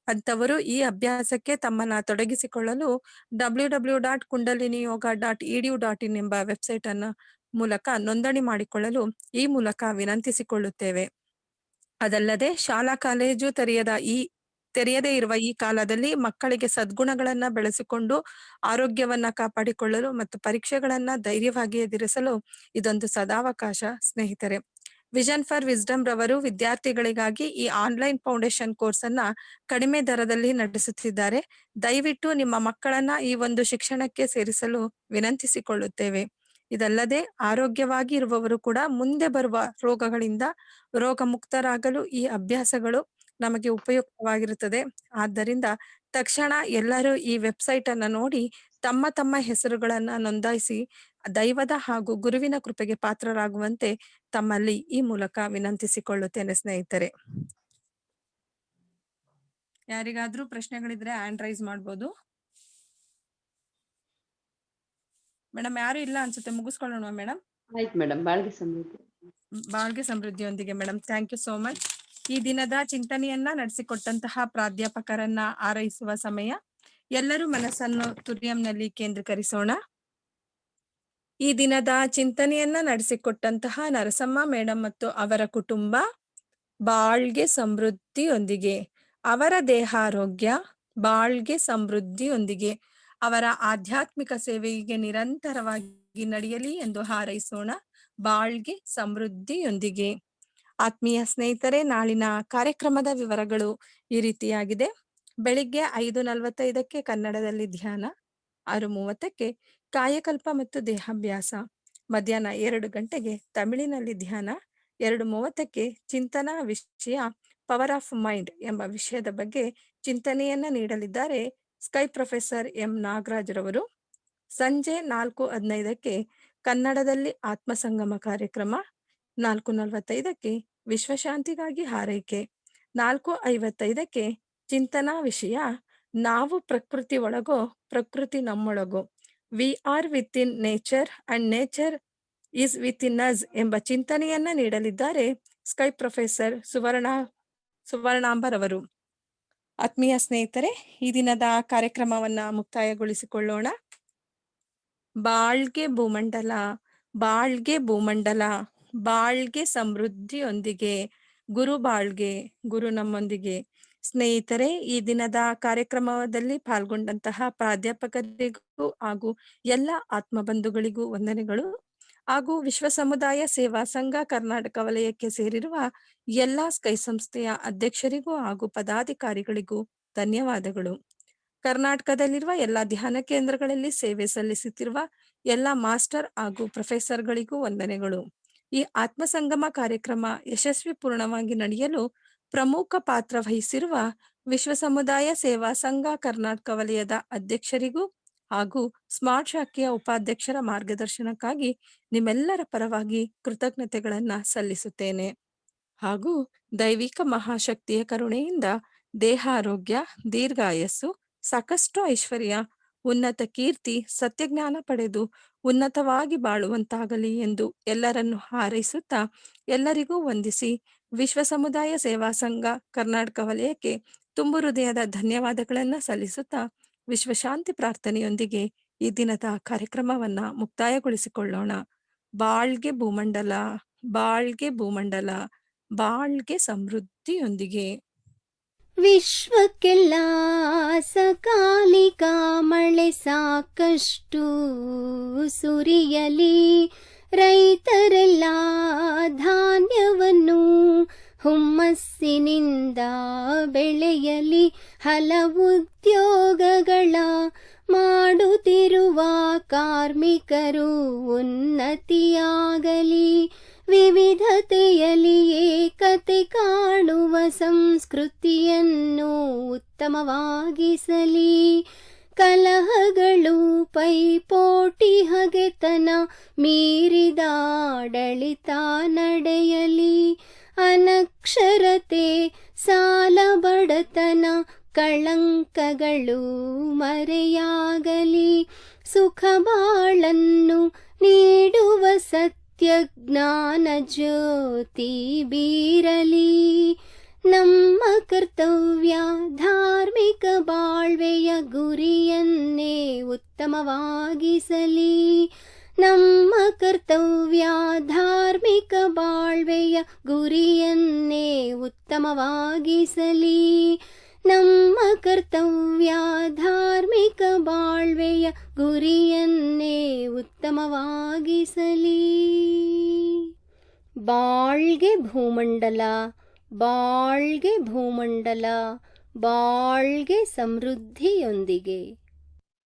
ಅಂಥವರು ಈ ಅಭ್ಯಾಸಕ್ಕೆ ತಮ್ಮನ್ನ ತೊಡಗಿಸಿಕೊಳ್ಳಲು www.kundaliniyoga.edu.in ಎಂಬ ವೆಬ್ಸೈಟ್ ಅನ್ನ ಮೂಲಕ ನೋಂದಣಿ ಮಾಡಿಕೊಳ್ಳಲು ಈ ಮೂಲಕ ವಿನಂತಿಸಿಕೊಳ್ಳುತ್ತೇವೆ. ಅದಲ್ಲದೆ ಶಾಲಾ ಕಾಲೇಜು ತೆರೆಯದೇ ಇರುವ ಈ ಕಾಲದಲ್ಲಿ ಮಕ್ಕಳಿಗೆ ಸದ್ಗುಣಗಳನ್ನ ಬೆಳೆಸಿಕೊಂಡು ಆರೋಗ್ಯವನ್ನ ಕಾಪಾಡಿಕೊಳ್ಳಲು ಮತ್ತು ಪರೀಕ್ಷೆಗಳನ್ನ ಧೈರ್ಯವಾಗಿ ಎದುರಿಸಲು ಇದೊಂದು ಸದಾವಕಾಶ ಸ್ನೇಹಿತರೆ. ವಿಷನ್ ಫಾರ್ ವಿಸ್ಡಮ್ ರವರು ವಿದ್ಯಾರ್ಥಿಗಳಿಗಾಗಿ ಈ ಆನ್ಲೈನ್ ಫೌಂಡೇಶನ್ ಕೋರ್ಸ್ ಅನ್ನ ಕಡಿಮೆ ದರದಲ್ಲಿ ನಡೆಸುತ್ತಿದ್ದಾರೆ. ದಯವಿಟ್ಟು ನಿಮ್ಮ ಮಕ್ಕಳನ್ನ ಈ ಒಂದು ಶಿಕ್ಷಣಕ್ಕೆ ಸೇರಿಸಲು ವಿನಂತಿಸಿಕೊಳ್ಳುತ್ತೇವೆ. ಇದಲ್ಲದೆ ಆರೋಗ್ಯವಾಗಿ ಇರುವವರು ಕೂಡ ಮುಂದೆ ಬರುವ ರೋಗಗಳಿಂದ ರೋಗ ಮುಕ್ತರಾಗಲು ಈ ಅಭ್ಯಾಸಗಳು ನಮಗೆ ಉಪಯುಕ್ತವಾಗಿರುತ್ತದೆ. ಆದ್ದರಿಂದ ತಕ್ಷಣ ಎಲ್ಲರೂ ಈ ವೆಬ್ಸೈಟ್ ಅನ್ನ ನೋಡಿ ತಮ್ಮ ತಮ್ಮ ಹೆಸರುಗಳನ್ನ ನೋಂದಾಯಿಸಿ ದೈವದ ಹಾಗೂ ಗುರುವಿನ ಕೃಪೆಗೆ ಪಾತ್ರರಾಗುವಂತೆ ತಮ್ಮಲ್ಲಿ ಈ ಮೂಲಕ ವಿನಂತಿಸಿಕೊಳ್ಳುತ್ತೇನೆ ಸ್ನೇಹಿತರೆ. ಯಾರಿಗಾದ್ರೂ ಪ್ರಶ್ನೆಗಳಿದ್ರೆ ಹ್ಯಾಂಡ್ ರೈಸ್ ಮಾಡ್ಬೋದು. ಮೇಡಮ್ ಯಾರು ಇಲ್ಲ ಅನ್ಸುತ್ತೆ, ಮುಗಿಸ್ಕೊಳ್ಳೋಣ ಮೇಡಮ್. ಆಯ್ತು ಮೇಡಮ್. ಬಾಳ್ಗೆ ಸಮೃದ್ಧಿಯೊಂದಿಗೆ madam. Thank you so much. ಈ ದಿನದ ಚಿಂತನೆಯನ್ನ ನಡೆಸಿಕೊಟ್ಟಂತಹ ಪ್ರಾಧ್ಯಾಪಕರನ್ನ ಆರೈಸುವ ಸಮಯ. ಎಲ್ಲರೂ ಮನಸ್ಸನ್ನು ತುರ್ಯಂನಲ್ಲಿ ಕೇಂದ್ರೀಕರಿಸೋಣ. ಈ ದಿನದ ಚಿಂತನೆಯನ್ನ ನಡೆಸಿಕೊಟ್ಟಂತಹ ನರಸಮ್ಮ ಮೇಡಮ್ ಮತ್ತು ಅವರ ಕುಟುಂಬ ಬಾಳ್ಗೆ ಸಮೃದ್ಧಿಯೊಂದಿಗೆ, ಅವರ ದೇಹಾರೋಗ್ಯ ಬಾಳ್ಗೆ ಸಮೃದ್ಧಿಯೊಂದಿಗೆ, ಅವರ ಆಧ್ಯಾತ್ಮಿಕ ಸೇವೆಗೆ ನಿರಂತರವಾಗಿ ನಡೆಯಲಿ ಎಂದು ಹಾರೈಸೋಣ. ಬಾಳ್ಗೆ ಸಮೃದ್ಧಿಯೊಂದಿಗೆ. ಆತ್ಮೀಯ ಸ್ನೇಹಿತರೆ, ನಾಳಿನ ಕಾರ್ಯಕ್ರಮದ ವಿವರಗಳು ಈ ರೀತಿಯಾಗಿದೆ. ಬೆಳಿಗ್ಗೆ 5:45 ಕನ್ನಡದಲ್ಲಿ ಧ್ಯಾನ, 6:30 ಕಾಯಕಲ್ಪ ಮತ್ತು ದೇಹಾಭ್ಯಾಸ, ಮಧ್ಯಾಹ್ನ 2 ಗಂಟೆಗೆ ತಮಿಳಿನಲ್ಲಿ ಧ್ಯಾನ, 2:30 ಚಿಂತನಾ ವಿಷಯ ಪವರ್ ಆಫ್ ಮೈಂಡ್ ಎಂಬ ವಿಷಯದ ಬಗ್ಗೆ ಚಿಂತನೆಯನ್ನ ನೀಡಲಿದ್ದಾರೆ ಸ್ಕೈ ಪ್ರೊಫೆಸರ್ ಎಂ ನಾಗರಾಜ್ ರವರು. ಸಂಜೆ 4:15 ಕನ್ನಡದಲ್ಲಿ ಆತ್ಮಸಂಗಮ ಕಾರ್ಯಕ್ರಮ, 4:45 ವಿಶ್ವಶಾಂತಿಗಾಗಿ ಹಾರೈಕೆ, 4:55 ಚಿಂತನಾ ವಿಷಯ ನಾವು ಪ್ರಕೃತಿ ಒಳಗೋ ಪ್ರಕೃತಿ ನಮ್ಮೊಳಗೋ, we are within nature and nature is within us ಎಂಬ ಚಿಂತನೆಯನ್ನ ನೀಡಲಿದ್ದಾರೆ ಸ್ಕೈ ಪ್ರೊಫೆಸರ್ ಸುವರ್ಣಾಂಬರವರು. ಆತ್ಮೀಯ ಸ್ನೇಹಿತರೆ, ಈ ದಿನದ ಕಾರ್ಯಕ್ರಮವನ್ನ ಮುಕ್ತಾಯಗೊಳಿಸಿಕೊಳ್ಳೋಣ. ಬಾಳ್ಗೆ ಭೂಮಂಡಲ, ಬಾಳ್ಗೆ ಭೂಮಂಡಲ, ಬಾಳ್ಗೆ ಸಮೃದ್ಧಿಯೊಂದಿಗೆ, ಗುರು ಬಾಳ್ಗೆ, ಗುರು ನಮ್ಮೊಂದಿಗೆ. ಸ್ನೇಹಿತರೆ, ಈ ದಿನದ ಕಾರ್ಯಕ್ರಮದಲ್ಲಿ ಪಾಲ್ಗೊಂಡಂತಹ ಪ್ರಾಧ್ಯಾಪಕರಿಗೂ ಹಾಗೂ ಎಲ್ಲ ಆತ್ಮಬಂಧುಗಳಿಗೂ ವಂದನೆಗಳು. ಹಾಗೂ ವಿಶ್ವ ಸಮುದಾಯ ಸೇವಾ ಸಂಘ ಕರ್ನಾಟಕ ವಲಯಕ್ಕೆ ಸೇರಿರುವ ಎಲ್ಲ ಸ್ಕೈ ಸಂಸ್ಥೆಯ ಅಧ್ಯಕ್ಷರಿಗೂ ಹಾಗೂ ಪದಾಧಿಕಾರಿಗಳಿಗೂ ಧನ್ಯವಾದಗಳು. ಕರ್ನಾಟಕದಲ್ಲಿರುವ ಎಲ್ಲ ಧ್ಯಾನ ಕೇಂದ್ರಗಳಲ್ಲಿ ಸೇವೆ ಸಲ್ಲಿಸುತ್ತಿರುವ ಎಲ್ಲ ಮಾಸ್ಟರ್ ಹಾಗೂ ಪ್ರೊಫೆಸರ್ಗಳಿಗೂ ವಂದನೆಗಳು. ಈ ಆತ್ಮಸಂಗಮ ಕಾರ್ಯಕ್ರಮ ಯಶಸ್ವಿ ಪೂರ್ಣವಾಗಿ ನಡೆಯಲು ಪ್ರಮುಖ ಪಾತ್ರ ವಹಿಸಿರುವ ವಿಶ್ವ ಸಮುದಾಯ ಸೇವಾ ಸಂಘ ಕರ್ನಾಟಕ ವಲಯದ ಅಧ್ಯಕ್ಷರಿಗೂ ಹಾಗೂ ಸ್ಮಾರ್ಟ್ ಶಾಖೆಯ ಉಪಾಧ್ಯಕ್ಷರ ಮಾರ್ಗದರ್ಶನಕ್ಕಾಗಿ ನಿಮ್ಮೆಲ್ಲರ ಪರವಾಗಿ ಕೃತಜ್ಞತೆಗಳನ್ನ ಸಲ್ಲಿಸುತ್ತೇನೆ. ಹಾಗೂ ದೈವಿಕ ಮಹಾಶಕ್ತಿಯ ಕರುಣೆಯಿಂದ ದೇಹಾರೋಗ್ಯ, ದೀರ್ಘಾಯಸ್ಸು, ಸಾಕಷ್ಟು ಐಶ್ವರ್ಯ, ಉನ್ನತ ಕೀರ್ತಿ, ಸತ್ಯಜ್ಞಾನ ಪಡೆದು ಉನ್ನತವಾಗಿ ಬಾಳುವಂತಾಗಲಿ ಎಂದು ಎಲ್ಲರನ್ನು ಹಾರೈಸುತ್ತಾ ಎಲ್ಲರಿಗೂ ವಂದಿಸಿ ವಿಶ್ವ ಸಮುದಾಯ ಸೇವಾ ಸಂಘ ಕರ್ನಾಟಕ ವಲಯಕ್ಕೆ ತುಂಬು ಹೃದಯದ ಧನ್ಯವಾದಗಳನ್ನ ಸಲ್ಲಿಸುತ್ತಾ ವಿಶ್ವಶಾಂತಿ ಪ್ರಾರ್ಥನೆಯೊಂದಿಗೆ ಈ ದಿನದ ಕಾರ್ಯಕ್ರಮವನ್ನ ಮುಕ್ತಾಯಗೊಳಿಸಿಕೊಳ್ಳೋಣ. ಬಾಳ್ಗೆ ಭೂಮಂಡಲ, ಬಾಳ್ಗೆ ಭೂಮಂಡಲ, ಬಾಳ್ಗೆ ಸಮೃದ್ಧಿಯೊಂದಿಗೆ. ವಿಶ್ವಕ್ಕೆಲ್ಲ ಸಕಾಲಿಕ ಮಳೆ ಸಾಕಷ್ಟು ಸುರಿಯಲಿ, ರೈತರೆಲ್ಲ ಧಾನ್ಯವನ್ನು ಹುಮ್ಮಸ್ಸಿನಿಂದ ಬೆಳೆಯಲಿ, ಹಲವು ಉದ್ಯೋಗಗಳ ಮಾಡುತ್ತಿರುವ ಕಾರ್ಮಿಕರು ಉನ್ನತಿಯಾಗಲಿ, ವಿವಿಧತೆಯಲ್ಲಿ ಏಕತೆ ಕಾಣುವ ಸಂಸ್ಕೃತಿಯನ್ನು ಉತ್ತಮವಾಗಿಸಲಿ, ಕಲಹಗಳು ಪೈಪೋಟಿ ಹಗೆತನ ಮೀರಿದ ಆಡಳಿತ ನಡೆಯಲಿ, ಅನಕ್ಷರತೆ ಸಾಲ ಬಡತನ ಕಳಂಕಗಳು ಮರೆಯಾಗಲಿ, ಸುಖ ಬಾಳನ್ನು ನೀಡುವ ಸತ್ಯ ಜ್ಞಾನ ಜ್ಯೋತಿ ಬೀರಲಿ. ನಮ್ಮ ಕರ್ತವ್ಯ ಧಾರ್ಮಿಕ ಬಾಳ್ವೆಯ ಗುರಿಯನ್ನೇ ಉತ್ತಮವಾಗಿಸಲಿ. ನಮ್ಮ ಕರ್ತವ್ಯ ಧಾರ್ಮಿಕ ಬಾಳ್ವೆಯ ಗುರಿಯನ್ನೇ ಉತ್ತಮವಾಗಿಸಲಿ. ನಮ್ಮ ಕರ್ತವ್ಯ ಧಾರ್ಮಿಕ ಬಾಳ್ವೆಯ ಗುರಿಯನ್ನೇ ಉತ್ತಮವಾಗಿಸಲಿ. ಬಾಳ್ಗೆ ಭೂಮಂಡಲ, ಬಾಳ್ಗೆ ಭೂಮಂಡಲ, ಬಾಳ್ಗೆ ಸಮೃದ್ಧಿಯೊಂದಿಗೆ.